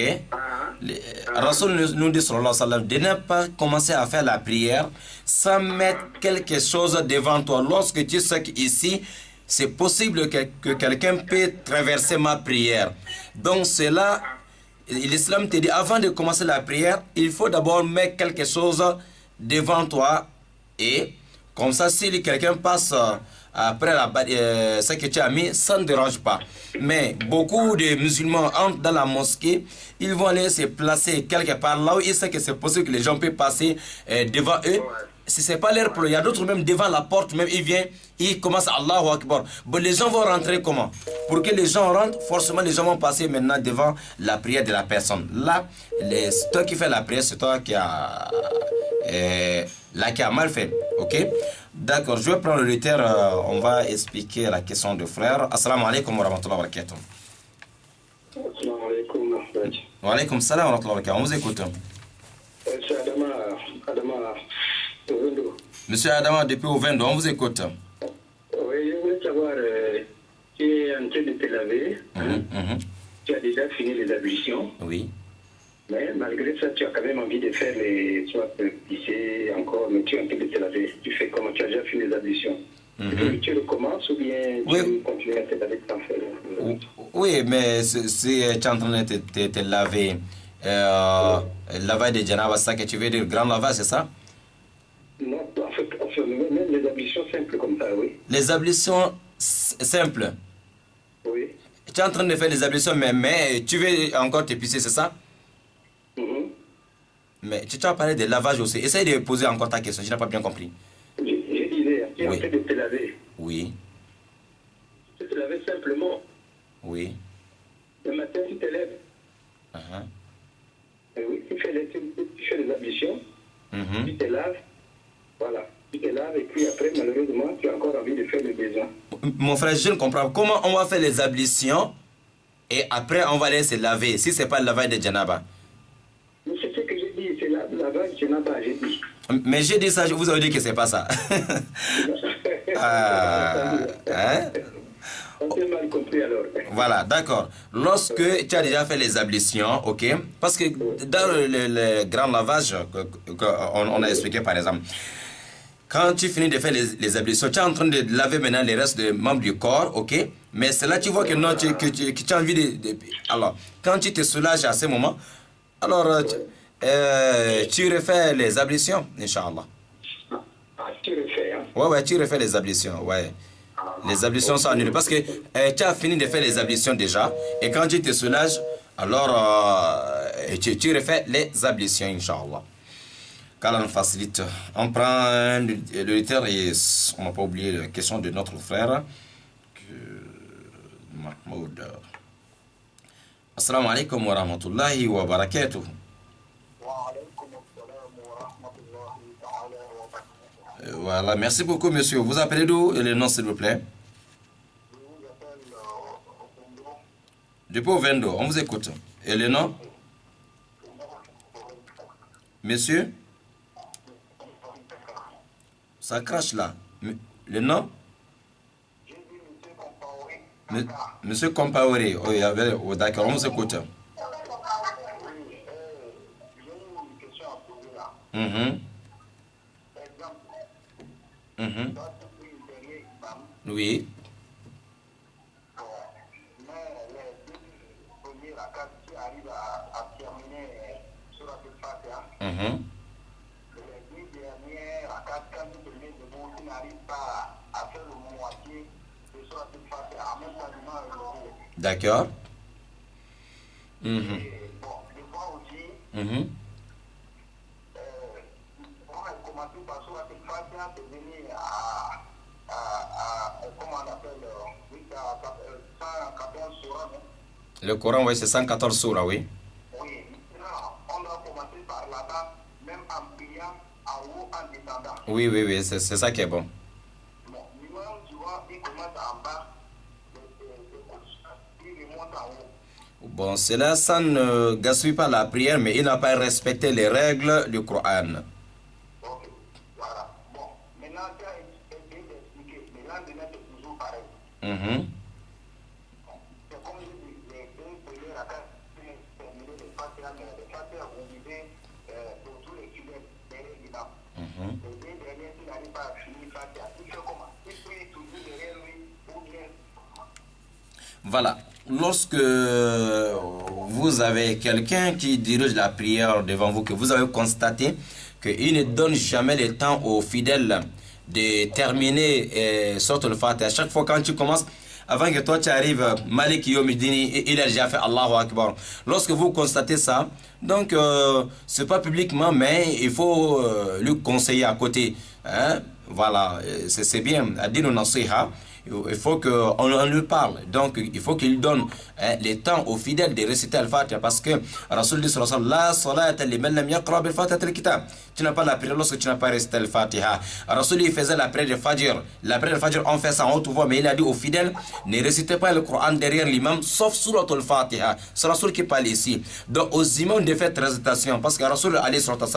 Rasoul nous dit sallallahu alayhi wa sallam de ne pas commencer à faire la prière sans mettre quelque chose devant toi. Lorsque tu sais qu'ici, c'est possible que quelqu'un peut traverser ma prière. Donc cela, l'islam te dit, avant de commencer la prière, il faut d'abord mettre quelque chose devant toi et comme ça, si quelqu'un passe après ce que tu as mis, ça ne dérange pas. Mais beaucoup de musulmans entrent dans la mosquée, ils vont aller se placer quelque part là où ils savent que c'est possible que les gens peuvent passer devant eux. Si ce n'est pas leur problème, il y a d'autres même devant la porte, même ils viennent, ils commencent Allahu Akbar. Bon, les gens vont rentrer comment? Pour que les gens rentrent, forcément les gens vont passer maintenant devant la prière de la personne. Là, c'est toi qui fais la prière, c'est toi qui a mal fait. Ok? D'accord, je vais prendre le l'auditeur, on va expliquer la question de frère. Assalamu alaikum wa rahmatullahi wa barakatuh. Assalamu alaikum. Wa alaikum salam wa rahmatullahi wa barakatuh. On vous écoute. C'est Adama. Monsieur Adama, depuis au 22, on vous écoute. Oui, je voulais savoir, tu es en train de te laver, tu as déjà fini les ablutions, Oui. mais malgré ça, tu as quand même envie de faire les, soit pisser encore, mais tu es en train de te laver. Tu fais comment? Tu as déjà fini les ablutions. Tu recommences ou bien tu continues à te laver sans faire? Oui, mais si tu es en train de te laver, lavage de janaba, c'est ça que tu veux dire, grand lavage, c'est ça? Non, en fait, même les ablutions simples comme ça, oui. Les ablutions simples. Oui. Tu es en train de faire les ablutions, mais tu veux encore te pisser, c'est ça? Mais tu as parlé de lavage aussi. Essaye de poser encore ta question, je n'ai pas bien compris. Je disais, tu es en train de te laver. Oui. Tu te laves simplement. Oui. Le matin, tu te lèves. Et oui, tu fais les ablutions. Tu te laves. Voilà. Tu te laves et puis après, malheureusement, tu as encore envie de faire le besoin. Mon frère, je ne comprends pas. Comment on va faire les ablutions et après on va aller se laver si ce n'est pas le lavage de janaba? Mais c'est ce que j'ai dit, c'est la lavage de janaba, j'ai dit. Mais j'ai dit ça, je vous ai dit que c'est pas ça. On s'est mal compris alors. Voilà, d'accord. Lorsque tu as déjà fait les ablutions, ok, parce que dans le grand lavage qu'on a expliqué par exemple, quand tu finis de faire les ablutions, tu es en train de laver maintenant les restes des membres du corps, ok, mais c'est là que tu vois que non, que tu as envie de... Alors, quand tu te soulages à ce moment, alors tu refais les ablutions, Inch'Allah. Tu refais, hein? Ouais, tu refais les ablutions, ouais. Les ablutions sont annulées parce que tu as fini de faire les ablutions déjà et quand tu te soulages, alors tu refais les ablutions, Inch'Allah. Qu'Allah nous facilite. On prend l'auditeur et on n'a pas oublié la question de notre frère, Mahmoud. Assalamu alaikum wa rahmatullahi wa barakatuh. Voilà, merci beaucoup monsieur. Vous appelez d'où et le nom s'il vous plaît? Depuis au 22, on vous écoute. Et le nom? Monsieur? Ça crache là. Le nom? Monsieur Compaoré. Oh, d'accord, on vous écoute. Oui. D'accord. Le Coran, oui, c'est 114 sourates, oui. Oui, on doit commencer par là-bas, même en priant, en haut, en descendant. Oui, oui, oui, c'est ça qui est bon. Bon, l'imam, tu vois, il commence en bas, il remonte en haut. Bon, cela, ça ne gaspille pas la prière, mais il n'a pas respecté les règles du Coran. Ok, voilà. Bon, maintenant, tu as essayé d'expliquer. Le lendemain, c'est toujours pareil. C'est comme je dis, les deux premiers rakats, c'est terminé les fatiha, mais les fatiha, vous vivez pour tous les fidèles derrière l'imam. Les deux derniers, s'il n'arrive pas à finir fatiha, il fait comment? Il prie toujours derrière lui ou bien? Voilà. Lorsque vous avez quelqu'un qui dirige la prière devant vous, que vous avez constaté qu'il ne donne jamais le temps aux fidèles de terminer sorte le Fatiha. À chaque fois quand tu commences, avant que toi tu arrives, Malik Yomidini, il a déjà fait Allahu Akbar. Lorsque vous constatez ça, donc c'est pas publiquement, mais il faut lui conseiller à côté. Hein? Voilà, c'est bien. Adinu Nasiha. Il faut qu'on lui parle. Donc, il faut qu'il donne le temps aux fidèles de réciter Al-Fatiha. Parce que Rasul dit sur la salata liman lam yaqra bil Fatiha al-kitab. Tu n'as pas la prière lorsque tu n'as pas récité Al-Fatiha. Rasul il faisait la prière de Fajr. La prière de Fajr, on fait ça en haute voix, mais il a dit aux fidèles, ne récitez pas le Coran derrière l'imam, sauf surat Al-Fatiha. C'est Rasul qui parle ici. Donc, aux imams de faire récitation. Parce que Rasul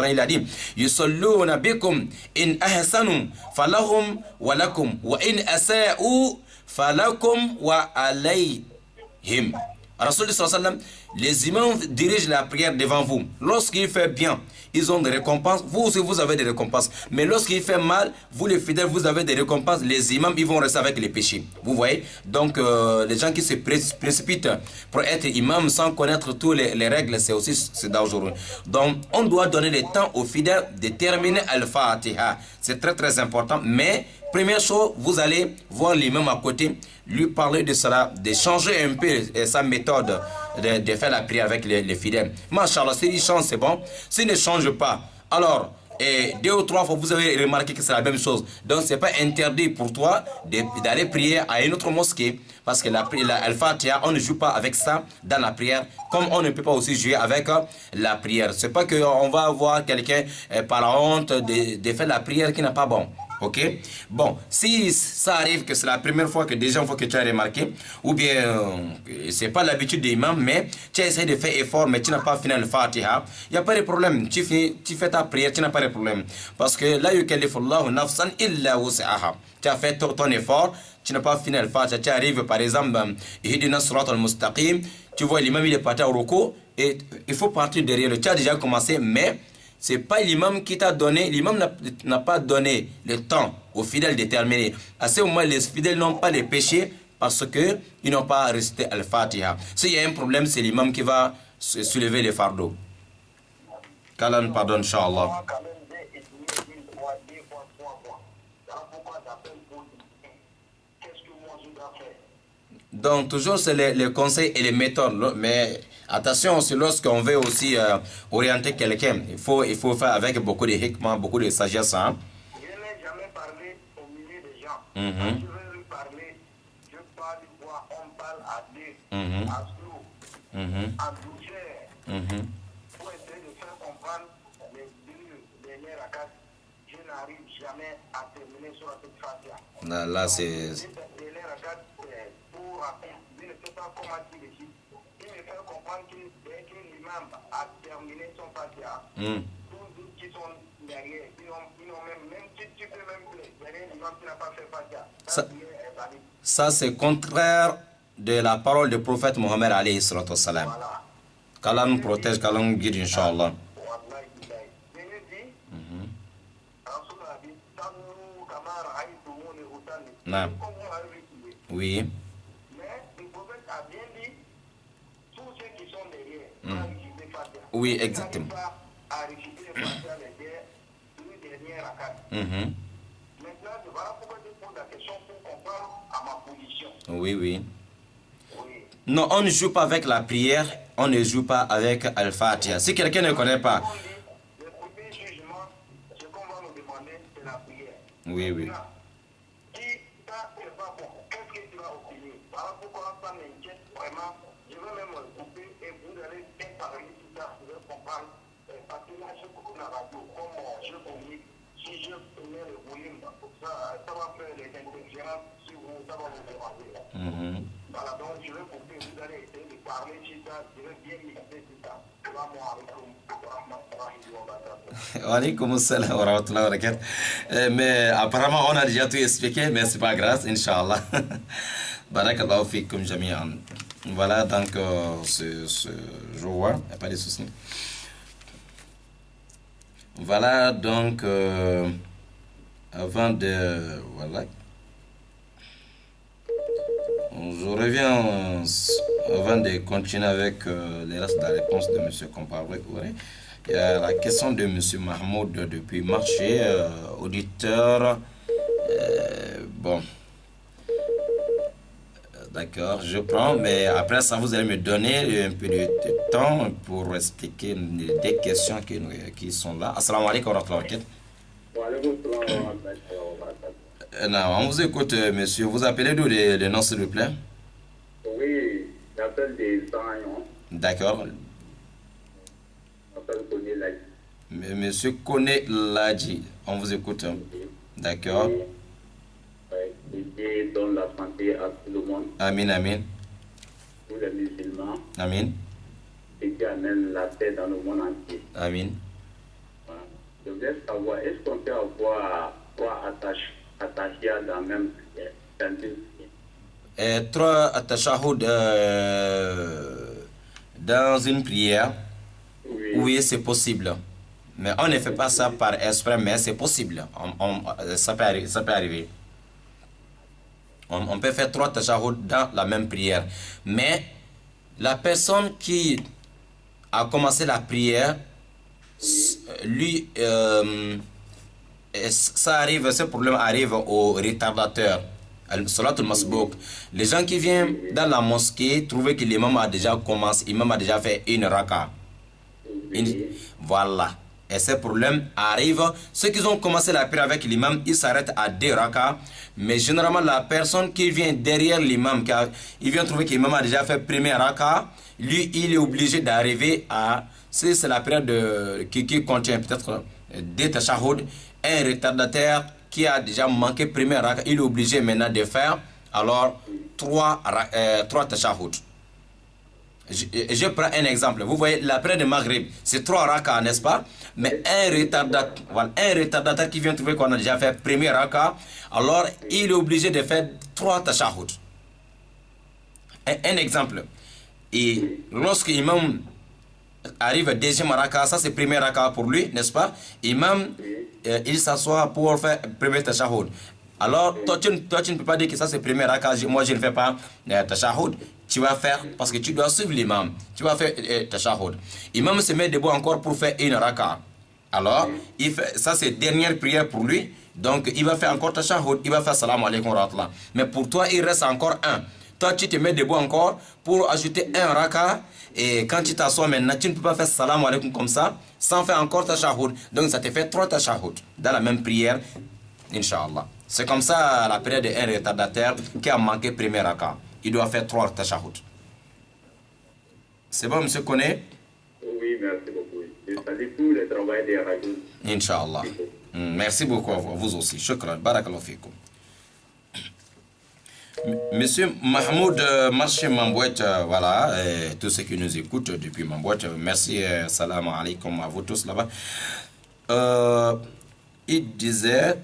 il a dit, yusalluna bikum in ahsanu falahum wa lakum wa in asa'u falakum wa alayhim. Rasul sallam, les imams dirigent la prière devant vous. Lorsqu'il fait bien, ils ont des récompenses. Vous aussi, vous avez des récompenses. Mais lorsqu'il fait mal, vous les fidèles, vous avez des récompenses. Les imams, ils vont rester avec les péchés. Vous voyez? Donc, les gens qui se précipitent pour être imam sans connaître toutes les règles, c'est aussi dangereux. Donc, on doit donner le temps aux fidèles de terminer Al-Fatiha. C'est très, très important. Mais, première chose, vous allez voir l'imam à côté, lui parler de cela, de changer un peu sa méthode de faire la prière avec les fidèles. Masha'Allah, s'il change, c'est bon. S'il ne change pas, alors, 2 ou 3 fois, vous avez remarqué que c'est la même chose. Donc, ce n'est pas interdit pour toi d'aller prier à une autre mosquée. Parce que Al-Fatiha, on ne joue pas avec ça dans la prière, comme on ne peut pas aussi jouer avec la prière. Ce n'est pas qu'on va avoir quelqu'un par la honte de faire la prière qui n'est pas bon. Ok? Bon, si ça arrive que c'est la première fois que déjà une fois que tu as remarqué, ou bien c'est pas l'habitude des imams, mais tu as essayé de faire effort, mais tu n'as pas fini le Fatiha, il n'y a pas de problème. Tu fais ta prière, tu n'as pas de problème. Parce que là, yukallifullahu nafsan illa wus'aha. Tu as fait ton effort, tu n'as pas fini le Fatiha. Tu arrives par exemple, Ihdina surat al-mustaqim, tu vois l'imam il est parti au ruku, et il faut partir derrière le. Tu as déjà commencé, mais c'est pas l'imam qui t'a donné, l'imam n'a pas donné le temps aux fidèles de terminer. À ce moment, les fidèles n'ont pas les péchés parce qu'ils n'ont pas récité Al-Fatiha. S'il y a un problème, c'est l'imam qui va soulever les fardeaux. Qu'Allah nous pardonne, Inch'Allah. Donc, toujours, c'est les conseils et les méthodes. Mais attention, c'est lorsqu'on veut aussi orienter quelqu'un. Il faut faire avec beaucoup de hikmah, beaucoup de sagesse. Hein? Je n'ai jamais parlé au milieu des gens. Quand je veux lui parler, je parle voix, on parle à deux, à slow, en douceur. Pour essayer de faire comprendre les 2 dernières rakats, je n'arrive jamais à terminer sur la petite Fatiha. Là, c'est... Les dernières rakats, c'est pour rapide. Je ne sais pas comment dire ici. il me fait comprendre que dès que l'imam a terminé son fatia, tous ceux qui sont derrière, ils n'ont même si tu peux même derrière l'imam qui n'a pas fait fatia, ça, ça c'est contraire de la parole du prophète Mohammed alayhi salatu wassalam. Voilà. Qu'Allah nous protège, qu'Allah nous guide, Inch'Allah. Non. Oui. Mais le prophète a bien dit tous ceux qui sont derrière. Oui, exactement. À réciter les Fatiha les dernières rakats. Maintenant, voilà pourquoi je pose la question pour comprendre à ma position. Oui, oui. Non, on ne joue pas avec la prière, on ne joue pas avec Al-Fatiha. Si quelqu'un ne connaît pas. Le premier jugement, ce qu'on va nous demander, c'est la prière. Oui, oui. Si ça n'est pas bon, qu'est-ce que tu vas obtenir? Voilà pourquoi ça m'inquiète vraiment. Je vais même couper et vous allez bien parler tout ça, vous allez comprendre. Parce que là, je coupe la radio, comme je communique, si je mets le volume, ça va faire des interférences sur vous, ça va vous déranger. Voilà, donc je vais couper, vous allez essayer de parler sur ça, je vais bien mixer tout ça. Wa alaykoum assalam wa rahmatullahi wa barakatuh. Mais apparemment on a déjà tout expliqué, mais c'est pas grave, Inch'Allah. Barakallahu fikum jami'an. Voilà donc je vois, il n'y a pas de souci. Voilà donc avant de voilà. Je reviens avant de continuer avec les restes de la réponse de M. Compaoré. Il y a la question de M. Mahmoud depuis Marché, auditeur. Bon. D'accord, je prends, mais après ça, vous allez me donner un peu de temps pour expliquer des questions qui sont là. Assalamu alaikum wa rahmatullahi wa barakatuh. Non, on vous écoute, monsieur. Vous appelez d'où le nom, s'il vous plaît? Oui, j'appelle des Zanions. D'accord. J'appelle Koné Ladji. Monsieur Koné Ladji, on vous écoute. D'accord. Oui, Dieu donne la santé à tout le monde. Amin, amin. Tous les musulmans. Amin. Et Dieu amène la paix dans le monde entier. Amin. Voilà. Je voulais savoir, est-ce qu'on peut avoir trois attachés dans la même prière? Trois attachahud dans une prière, oui, c'est possible. Mais on ne fait pas ça par esprit, mais c'est possible. Ça peut arriver. On peut faire trois tashahhud dans la même prière. Mais la personne qui a commencé la prière, lui, ça arrive, ce problème arrive aux retardateurs. Salatul Masbouk. Les gens qui viennent dans la mosquée trouvent que l'imam a déjà commencé, l'imam a déjà fait une raka. Voilà. Et ce problème arrive. Ceux qui ont commencé la prière avec l'imam, ils s'arrêtent à 2 rakas. Mais généralement, la personne qui vient derrière l'imam, il vient trouver que l'imam a déjà fait premier raka, lui, il est obligé d'arriver à... C'est la prière qui contient peut-être 2 tashahhud. Un retardataire qui a déjà manqué premier raka, il est obligé maintenant de faire alors 3 tashahhud. Je prends un exemple. Vous voyez, la prière de Maghrib, c'est 3 rakas, n'est-ce pas? Mais un retardataire qui vient trouver qu'on a déjà fait premier raka, alors il est obligé de faire 3 tashahhud. Un exemple. Et lorsque l'imam arrive à deuxième raka, ça c'est premier raka pour lui, n'est-ce pas? Imam, il s'assoit pour faire premier tashahhud. Alors, toi, tu ne peux pas dire que ça c'est premier raka, moi je ne fais pas tashahhud. Tu vas faire, parce que tu dois suivre l'imam, tu vas faire tashahhud. Imam se met debout encore pour faire une raka. Alors, il fait, ça c'est dernière prière pour lui, donc il va faire encore tashahhud, il va faire salam alaykum wa rahmatullah. Mais pour toi, il reste encore un. Toi, tu te mets debout encore pour ajouter un raka. Et quand tu t'assois maintenant, tu ne peux pas faire salam alaykum comme ça, sans faire encore tashahhud. Donc ça te fait 3 tashahhud dans la même prière, Inch'Allah. C'est comme ça la prière d'un retardataire qui a manqué premier raka. Il doit faire 3 tashahhud. C'est bon, monsieur Koné? Oui, merci beaucoup. Je salue tous les travailleurs des radios. Inch'Allah. Merci beaucoup à vous aussi. Shukran. Barakallahu fikum. Monsieur Mahmoud Marché Mambouette, voilà, tous ceux qui nous écoutent depuis Mambouette, merci, salam alaikum à vous tous là-bas. Il disait,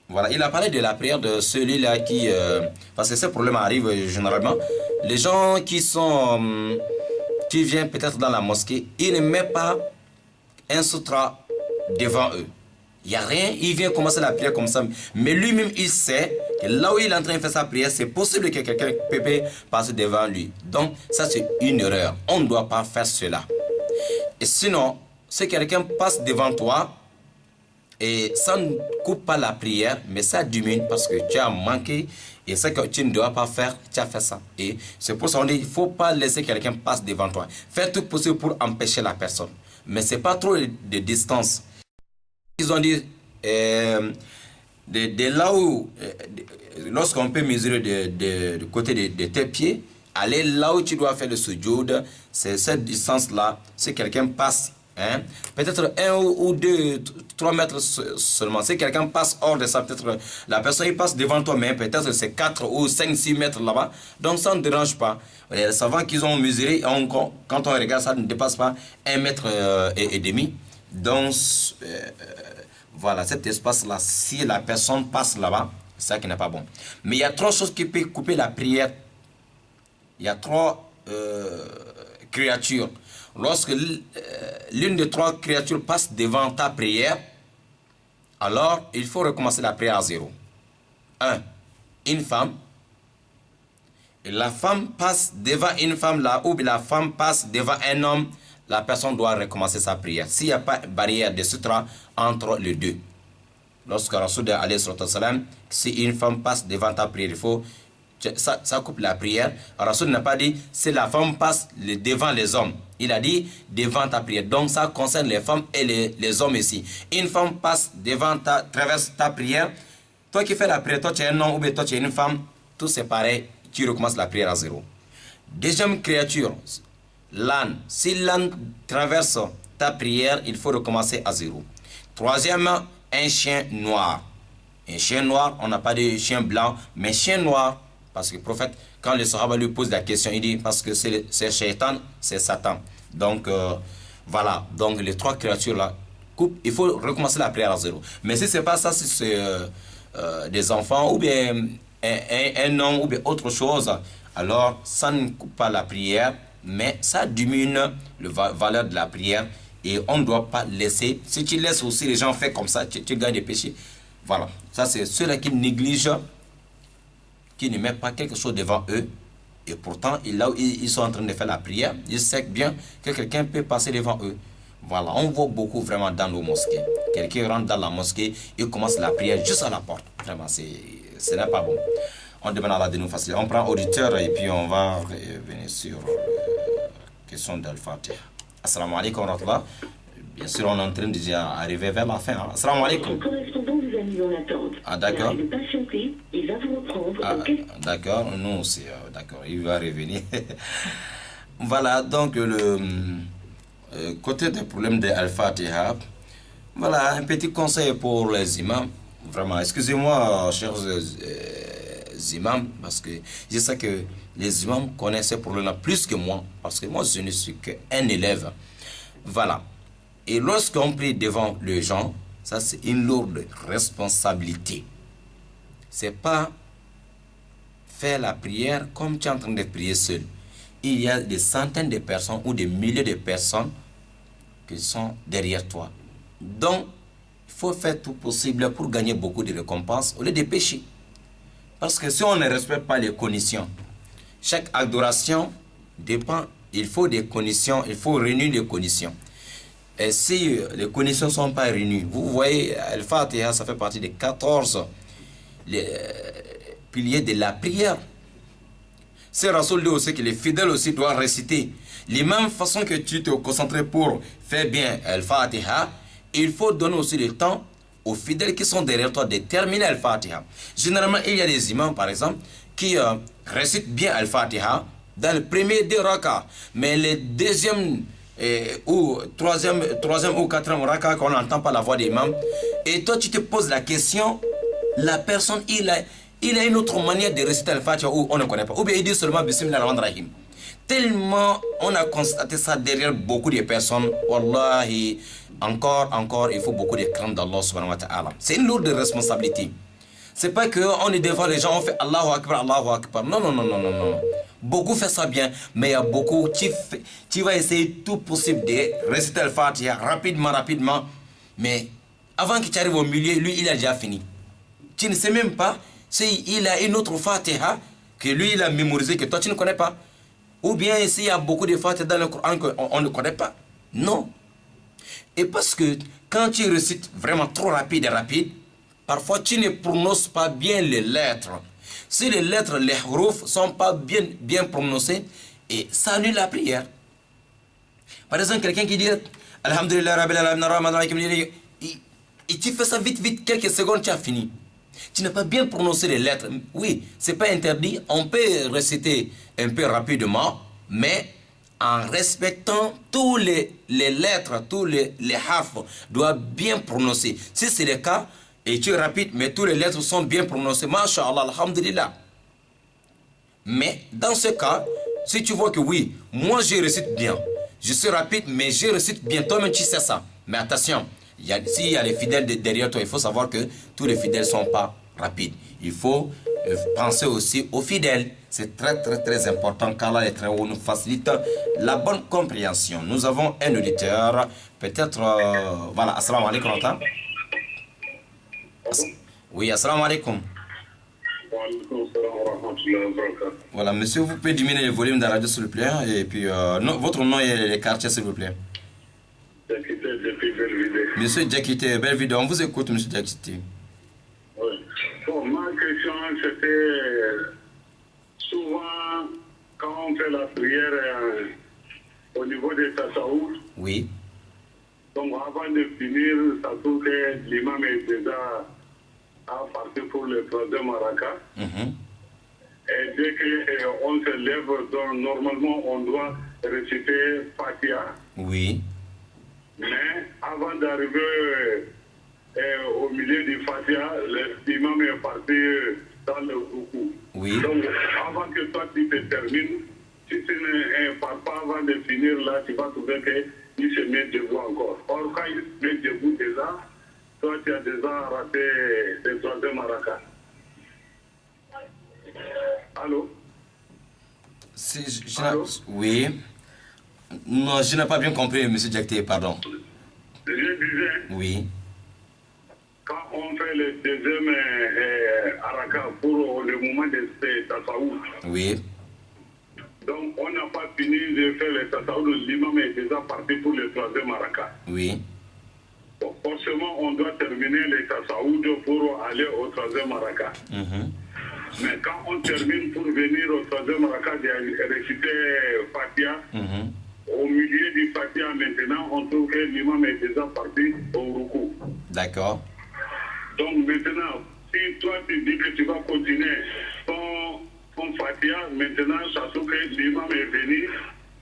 voilà, il a parlé de la prière de celui-là qui, parce que ce problème arrive généralement, les gens qui sont, qui viennent peut-être dans la mosquée, ils ne mettent pas un sutra devant eux. Il n'y a rien, il vient commencer la prière comme ça. Mais lui-même, il sait que là où il est en train de faire sa prière, c'est possible que quelqu'un peut passer devant lui. Donc, ça, c'est une erreur. On ne doit pas faire cela. Et sinon, si quelqu'un passe devant toi, et ça ne coupe pas la prière, mais ça diminue parce que tu as manqué. Et ce que tu ne dois pas faire, tu as fait ça. Et c'est pour ça qu'on dit, il ne faut pas laisser quelqu'un passer devant toi. Fais tout possible pour empêcher la personne. Mais ce n'est pas trop de distance. Ils ont dit, de là où, lorsqu'on peut mesurer de côté de tes pieds, aller là où tu dois faire le sujoud, c'est cette distance-là. Si quelqu'un passe, hein, peut-être 1 ou 2, 3 mètres seulement. Si quelqu'un passe hors de ça, peut-être la personne il passe devant toi, mais peut-être c'est 4 ou 5, 6 mètres là-bas. Donc ça ne dérange pas. Les savants qu'ils ont mesuré, quand on regarde, ça ne dépasse pas 1 mètre et demi. Donc, voilà, cet espace-là, si la personne passe là-bas, c'est ça qui n'est pas bon. Mais il y a 3 choses qui peuvent couper la prière. Il y a 3 créatures. Lorsque l'une des 3 créatures passe devant ta prière, alors il faut recommencer la prière à 0. 1. Une femme. Et la femme passe devant une femme là, ou la femme passe devant un homme, la personne doit recommencer sa prière. S'il n'y a pas de barrière de sutra entre les deux. Lorsque Rasoul alayhi salam, si une femme passe devant ta prière, il faut, ça coupe la prière. Rasoul n'a pas dit, si la femme passe devant les hommes. Il a dit, devant ta prière. Donc ça concerne les femmes et les hommes ici. Une femme passe devant traverse ta prière. Toi qui fais la prière, toi tu es un homme ou bien toi tu es une femme, tout c'est pareil, tu recommences la prière à 0. Deuxième créature, l'âne. Si l'âne traverse ta prière, il faut recommencer à 0. Troisièmement, un chien noir. Un chien noir, on n'a pas de chien blanc, mais chien noir. Parce que le prophète, quand le Sahaba lui pose la question, il dit parce que c'est Shaitan, c'est Satan. Donc, voilà. Donc, les 3 créatures-là, il faut recommencer la prière à 0. Mais si ce n'est pas ça, si c'est des enfants ou bien un homme ou bien autre chose, alors ça ne coupe pas la prière, mais ça diminue la valeur de la prière et on ne doit pas laisser. Si tu laisses aussi les gens faire comme ça, tu gagnes des péchés. Voilà. Ça, c'est ceux-là qui négligent, qui ne mettent pas quelque chose devant eux. Et pourtant, là où ils sont en train de faire la prière, ils savent bien que quelqu'un peut passer devant eux. Voilà, on voit beaucoup vraiment dans nos mosquées. Quelqu'un rentre dans la mosquée, il commence la prière juste à la porte. Vraiment, ce n'est pas bon. On demande à Allah de nous faciliter. On prend auditeur et puis on va revenir sur la question d'Al-Fatiha. Assalamu alaikum wa rahmatullah. Bien sûr, on est en train de arriver vers la fin. Hein. Assalamu alaikum. Le correspondant vous a mis en attente. Ah, d'accord. Merci de patienter, il va vous reprendre. Ah, d'accord, nous aussi, d'accord, il va revenir. Voilà, donc le côté des problèmes de Al-Fatiha, voilà, un petit conseil pour les imams. Vraiment, excusez-moi, chers imams, parce que je sais que les imams connaissent ces problèmes-là plus que moi, parce que moi, je ne suis qu'un élève. Voilà. Et lorsqu'on prie devant les gens, ça c'est une lourde responsabilité. C'est pas faire la prière comme tu es en train de prier seul. Il y a des centaines de personnes ou des milliers de personnes qui sont derrière toi. Donc, il faut faire tout possible pour gagner beaucoup de récompenses au lieu de pécher. Parce que si on ne respecte pas les conditions, chaque adoration dépend, il faut des conditions, il faut réunir les conditions. Et si les conditions ne sont pas réunies, vous voyez, Al-Fatiha, ça fait partie des 14 piliers de la prière. C'est Rasoul dit aussi que les fidèles aussi doivent réciter. Les mêmes façons que tu te concentres pour faire bien Al-Fatiha, il faut donner aussi le temps aux fidèles qui sont derrière toi de terminer Al-Fatiha. Généralement, il y a des imams, par exemple, qui récitent bien Al-Fatiha dans le premier 2 rakas, mais le deuxième ou troisième ou quatrième raka qu'on n'entend pas la voix de l'imam, et toi tu te poses la question, la personne il a une autre manière de réciter Al-Fatiha où on ne connaît pas. Ou bien il dit seulement Bismillah ar-Rahman ar-Rahim. Tellement on a constaté ça derrière beaucoup de personnes. Wallahi, encore, il faut beaucoup de crainte d'Allah subhanahu wa ta'ala. C'est une lourde responsabilité. C'est pas qu'on est devant les gens, on fait Allahu Akbar, Allahu Akbar. Non. Beaucoup font ça bien, mais il y a beaucoup qui va essayer tout possible de réciter le Fatiha rapidement. Mais avant que tu arrives au milieu, lui, il a déjà fini. Tu ne sais même pas s'il a une autre Fatiha que lui, il a mémorisé, que toi, tu ne connais pas. Ou bien s'il y a beaucoup de Fatiha dans le Coran qu'on ne connaît pas. Non. Et parce que quand tu récites vraiment trop rapide, parfois tu ne prononces pas bien les lettres. Si les lettres, les huruf ne sont pas bien prononcées, et ça annule la prière. Par exemple, quelqu'un qui dit Alhamdulillah Rabbil Alamin Rahman Rahim, et tu fais ça vite, quelques secondes, tu as fini. Tu n'as pas bien prononcé les lettres. Oui, c'est pas interdit. On peut réciter un peu rapidement, mais en respectant tous les lettres, tous les harfs doivent bien prononcer. Si c'est le cas, et tu es rapide, mais tous les lettres sont bien prononcées, Masha'Allah, Alhamdulillah. Mais dans ce cas, si tu vois que oui, moi je récite bien, je suis rapide, mais je récite bien, toi-même tu sais ça. Mais attention, s'il y a les fidèles derrière toi, il faut savoir que tous les fidèles ne sont pas rapides. Il faut penser aussi aux fidèles. C'est très important car là, les travaux nous facilitent la bonne compréhension. Nous avons un auditeur, peut-être, voilà, assalamu alaikum. Oui, assalamu alaikum. Voilà, monsieur, vous pouvez diminuer le volume de la radio, s'il vous plaît. Et puis, votre nom et les quartiers, s'il vous plaît. Monsieur Diakité, Belvidé, on vous écoute, monsieur Diakité. Oui. Bon, ma question, c'était souvent quand on fait la prière au niveau des tassaouds. Oui. Donc, avant de finir, ça trouve que l'imam est déjà à partir pour le troisième raka. Et dès qu'on se lève, donc, normalement, on doit réciter Fatiha. Oui. Mais avant d'arriver au milieu du Fatiha, l'imam est parti dans le ruku. Oui. Donc, avant que toi tu te termines, si tu ne pars pas avant de finir, là, tu vas trouver qu'il se met debout encore. Or, quand il se met debout déjà, toi, tu as déjà raté le troisième raka. Allô? Allô? Oui. Non, je n'ai pas bien compris, monsieur Diakité, pardon. Je disais, oui. Quand on fait le deuxième araka pour le moment de tassaoud, oui. Donc, on n'a pas fini de faire le tassaoud, l'imam est déjà parti pour le troisième araka. Oui. Bon, forcément, on doit terminer le tassaoud pour aller au troisième araka. Mais quand on termine pour venir au troisième araka, de réciter Fatiha, au milieu du Fatiha maintenant, on trouve que l'imam est déjà parti au ruku. D'accord. Donc maintenant, si toi tu dis que tu vas continuer ton Fatiha, maintenant ça se trouve que l'imam est venu,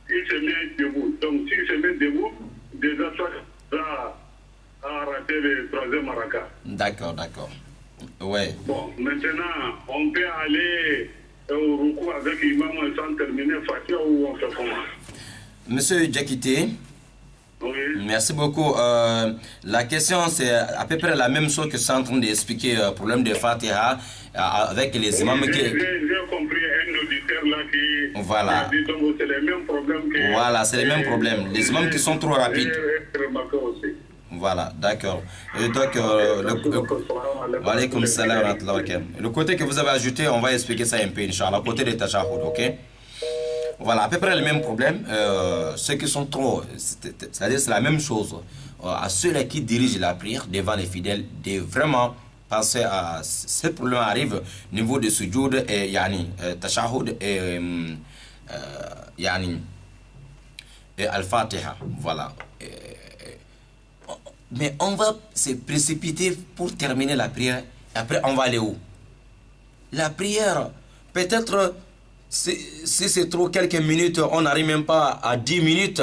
il se met debout. Donc s'il se met debout, déjà toi tu as raté le troisième raka. D'accord. Ouais. Bon, maintenant, on peut aller au ruku avec l'imam sans terminer Fatiha ou on fait comment? Monsieur Diakité, oui. Merci beaucoup. La question, c'est à peu près la même chose que je suis en train d'expliquer, problème de Fatiha avec les imams qui... J'ai compris un auditeur là qui... Voilà. Qui dit, donc c'est le même problème que... Voilà, c'est le même problème. Les imams qui sont trop rapides. J'ai remarqué aussi. Voilà, d'accord. Et donc, le côté que vous avez ajouté, on va expliquer ça un peu, Inch'Allah, côté des tashahhud, ok? Voilà, à peu près le même problème. Ceux qui sont trop, c'est-à-dire c'est la même chose. À ceux-là qui dirigent la prière devant les fidèles, de vraiment penser à ce problème arrive au niveau de sujoud et yani tashahhud et yani et al-Fatiha. Voilà. Mais on va se précipiter pour terminer la prière. Et après, on va aller où? La prière, peut-être... Si c'est trop quelques minutes, on n'arrive même pas à 10 minutes.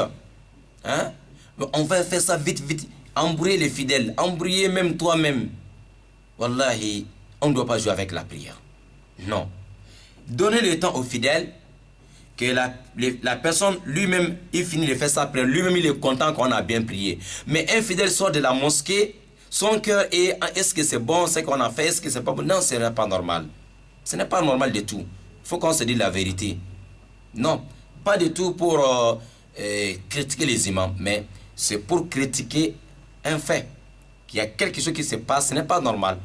Hein? On va faire ça vite. Embrouiller les fidèles, embrouiller même toi-même. Wallahi, on ne doit pas jouer avec la prière. Non. Donnez le temps aux fidèles que la personne lui-même, il finit de faire sa prière. Lui-même, il est content qu'on a bien prié. Mais un fidèle sort de la mosquée, son cœur est, est-ce que c'est bon ce qu'on a fait, est-ce que c'est pas bon? Non, ce n'est pas normal. Ce n'est pas normal du tout. Il faut qu'on se dise la vérité. Non, pas du tout pour critiquer les imams, mais c'est pour critiquer un fait. Qu'il y a quelque chose qui se passe, ce n'est pas normal.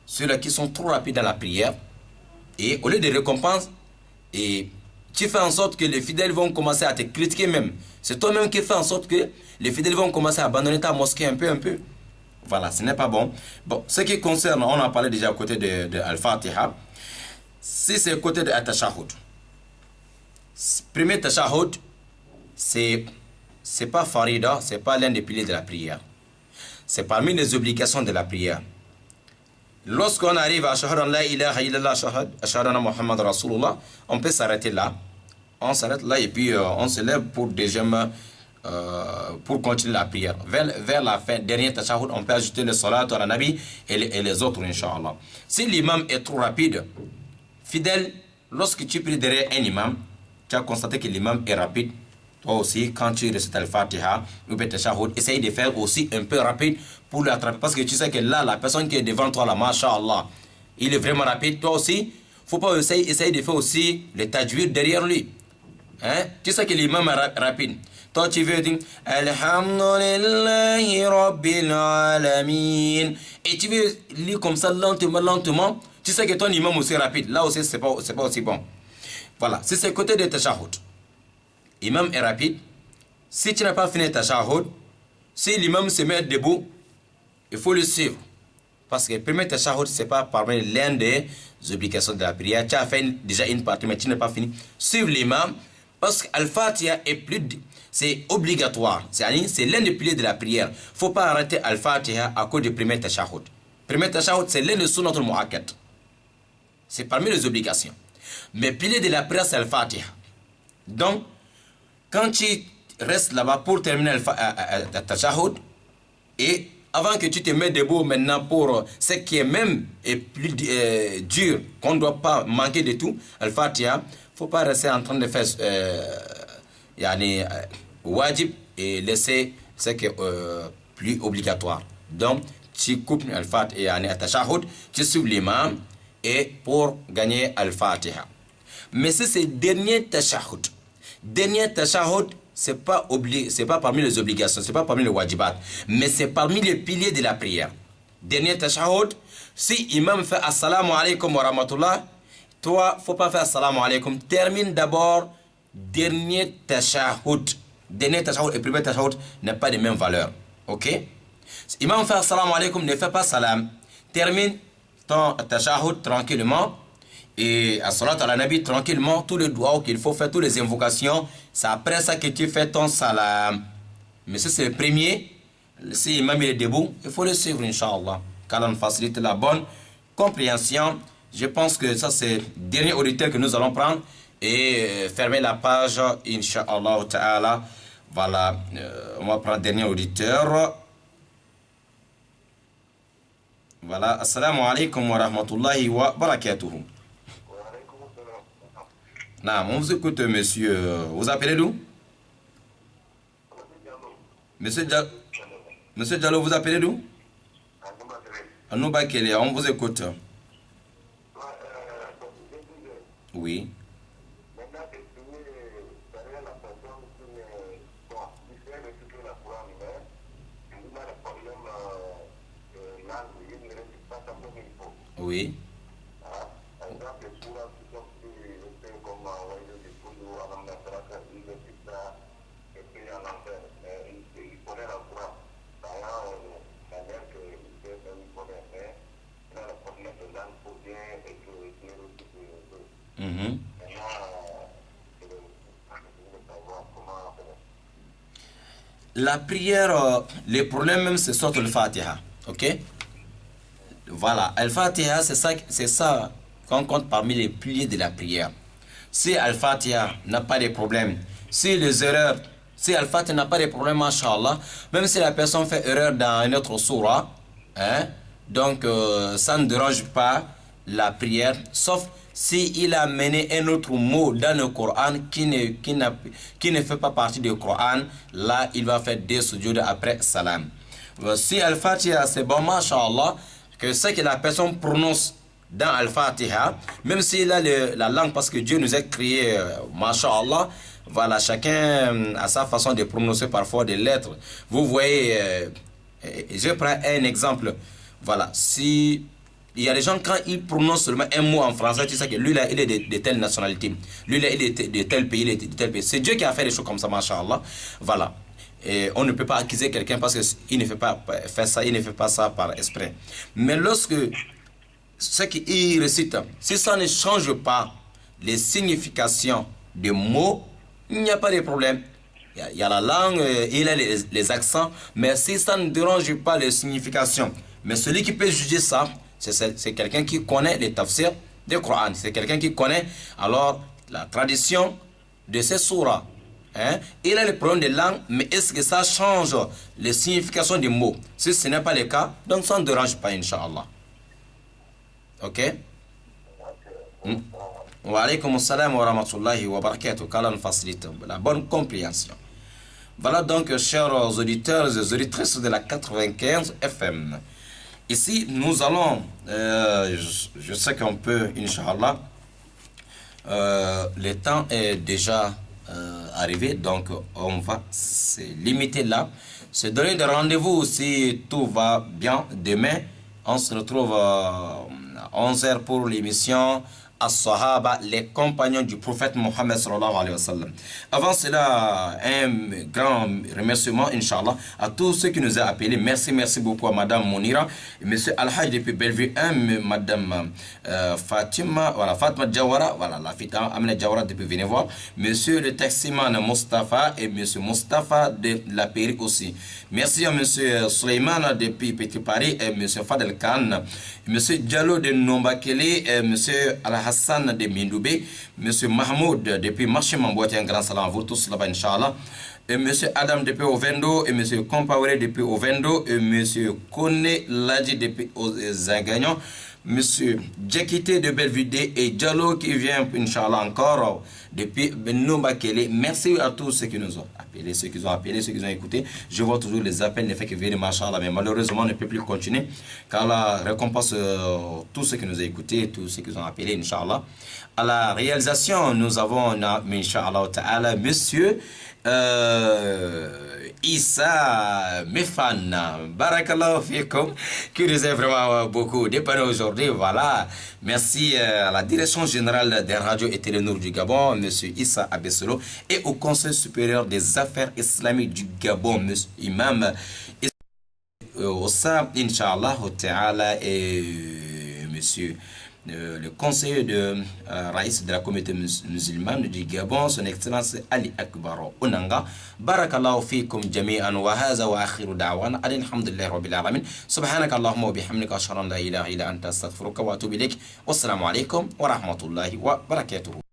Ceux-là qui sont trop rapides dans la prière, et au lieu de récompense, et tu fais en sorte que les fidèles vont commencer à te critiquer même. C'est toi-même qui fais en sorte que les fidèles vont commencer à abandonner ta mosquée un peu. Voilà, ce n'est pas bon. Bon, ce qui concerne, on en parlait déjà à côté de Al-Fatiha. Si c'est côté de At-Tashahhud. Premier Tashahhud, c'est pas Farida, c'est pas l'un des piliers de la prière. C'est parmi les obligations de la prière. Lorsqu'on arrive à Ashhadu an la ilaha illallah, Ashhadu anna Muhammad Rasulullah, on peut s'arrêter là. On s'arrête là et puis on se lève pour deuxième, pour continuer la prière. Vers la fin, dernier tashahhud, on peut ajouter le salat à la nabi et les autres, Inch'Allah. Si l'imam est trop rapide, fidèle, lorsque tu pries derrière un imam, tu as constaté que l'imam est rapide. Toi aussi, quand tu récites Al-Fatiha ou le tashahhud, essaye de faire aussi un peu rapide pour l'attraper. Parce que tu sais que là, la personne qui est devant toi, là, Masha'Allah, il est vraiment rapide. Toi aussi, il ne faut pas essayer de faire aussi le tajwid derrière lui. Hein? Tu sais que l'imam est rapide. Toi, tu veux dire Alhamdulillahi Rabbil Alamin. Et tu veux lire comme ça lentement. Tu sais que ton imam aussi est rapide. Là aussi, c'est pas aussi bon. Voilà, c'est ce côté de tashahhud. L'imam est rapide. Si tu n'as pas fini tashahhud, si l'imam se met debout, il faut le suivre. Parce que le premier tashahhud, ce n'est pas parmi l'un des obligations de la prière. Tu as fait déjà une partie, mais tu n'as pas fini. Suivre l'imam, parce qu'Al-Fatiha est c'est obligatoire. C'est l'un des piliers de la prière. Il ne faut pas arrêter Al-Fatiha à cause du premier tashahhud. Le premier tashahhud, c'est l'un des sunnat al-mu'akkad. C'est parmi les obligations. Mais le pilier de la prière, c'est Al-Fatiha. Donc, quand tu restes là-bas pour terminer le tashahhud, et avant que tu te mettes debout maintenant pour ce qui est même plus dur, qu'on ne doit pas manquer de tout, Al-Fatiha, il ne faut pas rester en train de faire wajib et laisser ce qui est plus obligatoire. Donc, tu coupes Al-Fatiha et Al-Tashahhud, tu suis l'imam et pour gagner Al-Fatiha. Mais si c'est dernier tashahhud, c'est pas parmi les obligations, c'est pas parmi les wajibat, mais c'est parmi les piliers de la prière. Dernier tashahhud, si imam fait assalamu alaikum wa rahmatullah, toi, faut pas faire assalamu alaikum. Termine d'abord dernier tashahhud. Dernier tashahhud et premier tashahhud n'a pas de même valeur. Ok? Imam fait assalamu alaikum, ne fait pas salam. Termine ton tashahhud tranquillement. Et à salat à la nabi tranquillement, tous les doigts qu'il faut faire, toutes les invocations, c'est après ça que tu fais ton salam. Mais si c'est le premier, si l'imam est debout, il faut le suivre, Inch'Allah. Car on facilite la bonne compréhension. Je pense que ça c'est le dernier auditeur que nous allons prendre et fermer la page, Inch'Allah ta'ala. Voilà, on va prendre le dernier auditeur. Voilà, assalamu alaikum wa rahmatullahi wa barakatuhu. Non, on vous écoute, monsieur. Vous appelez d'où? Monsieur Diallo, vous appelez d'où? Anouba Kele, on vous écoute. Oui. Oui. La prière, les problèmes même, c'est surtout le Fatiha. Ok? Voilà, Al-Fatiha, c'est ça qu'on compte parmi les piliers de la prière. Si Al-Fatiha n'a pas de problème, si les erreurs, si Al-Fatiha n'a pas de problème, Masha'Allah, même si la personne fait erreur dans une autre surah, hein, donc ça ne dérange pas la prière, sauf s'il a mené un autre mot dans le Coran qui ne fait pas partie du Coran. Là, il va faire des sujoud après salam. Si Al-Fatiha, c'est bon, masha'Allah, que ce que la personne prononce dans Al-Fatiha, même s'il a la langue, parce que Dieu nous a créé, masha'Allah, voilà, chacun a sa façon de prononcer parfois des lettres. Vous voyez, je prends un exemple. Voilà, si il y a des gens, quand ils prononcent seulement un mot en français, tu sais que lui là, il est de telle nationalité, lui là, il est de tel pays, il est de tel pays. C'est Dieu qui a fait des choses comme ça, masha'Allah. Voilà. Et on ne peut pas accuser quelqu'un parce qu'il ne fait pas faire ça, il ne fait pas ça par esprit. Mais lorsque ce qu'il récite, si ça ne change pas les significations des mots, il n'y a pas de problème. Il y a la langue, il a les accents, mais si ça ne dérange pas les significations, mais celui qui peut juger ça, c'est quelqu'un qui connaît les tafsirs du Coran, c'est quelqu'un qui connaît alors la tradition de ces surahs. Hein? Il a le problème de langue, mais est-ce que ça change les significations des mots? Si ce n'est pas le cas, donc ça ne dérange pas, Inch'Allah. Ok? Wa alaykum assalam wa rahmatullahi wa barakatuh. Qu'Allah nous facilite la bonne compréhension. Voilà donc, chers auditeurs et auditrices de la 95 FM. Ici, nous allons, je sais qu'on peut, Inch'Allah, le temps est déjà arrivé, donc on va se limiter là. Se donner des rendez-vous si tout va bien. Demain, on se retrouve à 11h pour l'émission As-Sahaba, les compagnons du prophète Mohammed sallallahu alayhi wa sallam. Avant cela, un grand remerciement, Inch'Allah, à tous ceux qui nous ont appelés. Merci beaucoup à Madame Mounira, Monsieur Al-Hajj depuis Bellevue 1, Madame Fatima Jawara, voilà, la fille Amina Jawara depuis Vénévois, Monsieur le taximan Mustafa et Monsieur Mustafa de la Péri aussi. Merci à Monsieur Suleiman depuis Petit Paris et Monsieur Fadel Khan, Monsieur Diallo de Nombakele et Monsieur Al-Hassan de Mindoubé, Monsieur Mahmoud depuis Marché Mamboite, un grand salam à vous tous là-bas, Inch'Allah. Et Monsieur Adam depuis Ovendo, et Monsieur Compaoré depuis Ovendo, et Monsieur Kone Ladji depuis Zagagnon, Monsieur Djekité de Belvidé et Diallo qui vient, Inch'Allah, encore depuis Nombakele. Merci à tous ceux qui nous ont appelés, ceux qui ont appelé, ceux qui ont écouté. Je vois toujours les appels, les faits qui viennent, Machallah, mais malheureusement, on ne peut plus continuer car la récompense tous ceux qui nous ont écoutés, tous ceux qui ont appelé, Inch'Allah. À la réalisation, nous avons, Inch'Allah Ta'ala, Monsieur Issa Mefana, Barakallahu fikum, qui nous a vraiment beaucoup dépanné aujourd'hui. Voilà, merci à la direction générale des radios et télénours du Gabon, Monsieur Issa Abessolo, et au Conseil supérieur des affaires islamiques du Gabon, Monsieur Imam Ossa, Inch'Allah Ta'ala, et Monsieur le conseiller de Raïs de la communauté musulmane du Gabon, son excellence Ali Akbaro Onanga. Barakallahu fikum jami'an wa hadha wa akhiru da'wana alhamdulillahi rabbil alamin. Subhanaka Allahumma wa bihamdika ashhadu an la ilaha illa anta astaghfiruka wa atubu ilaik. Wassalamu alaikum wa rahmatullahi wa barakatuh.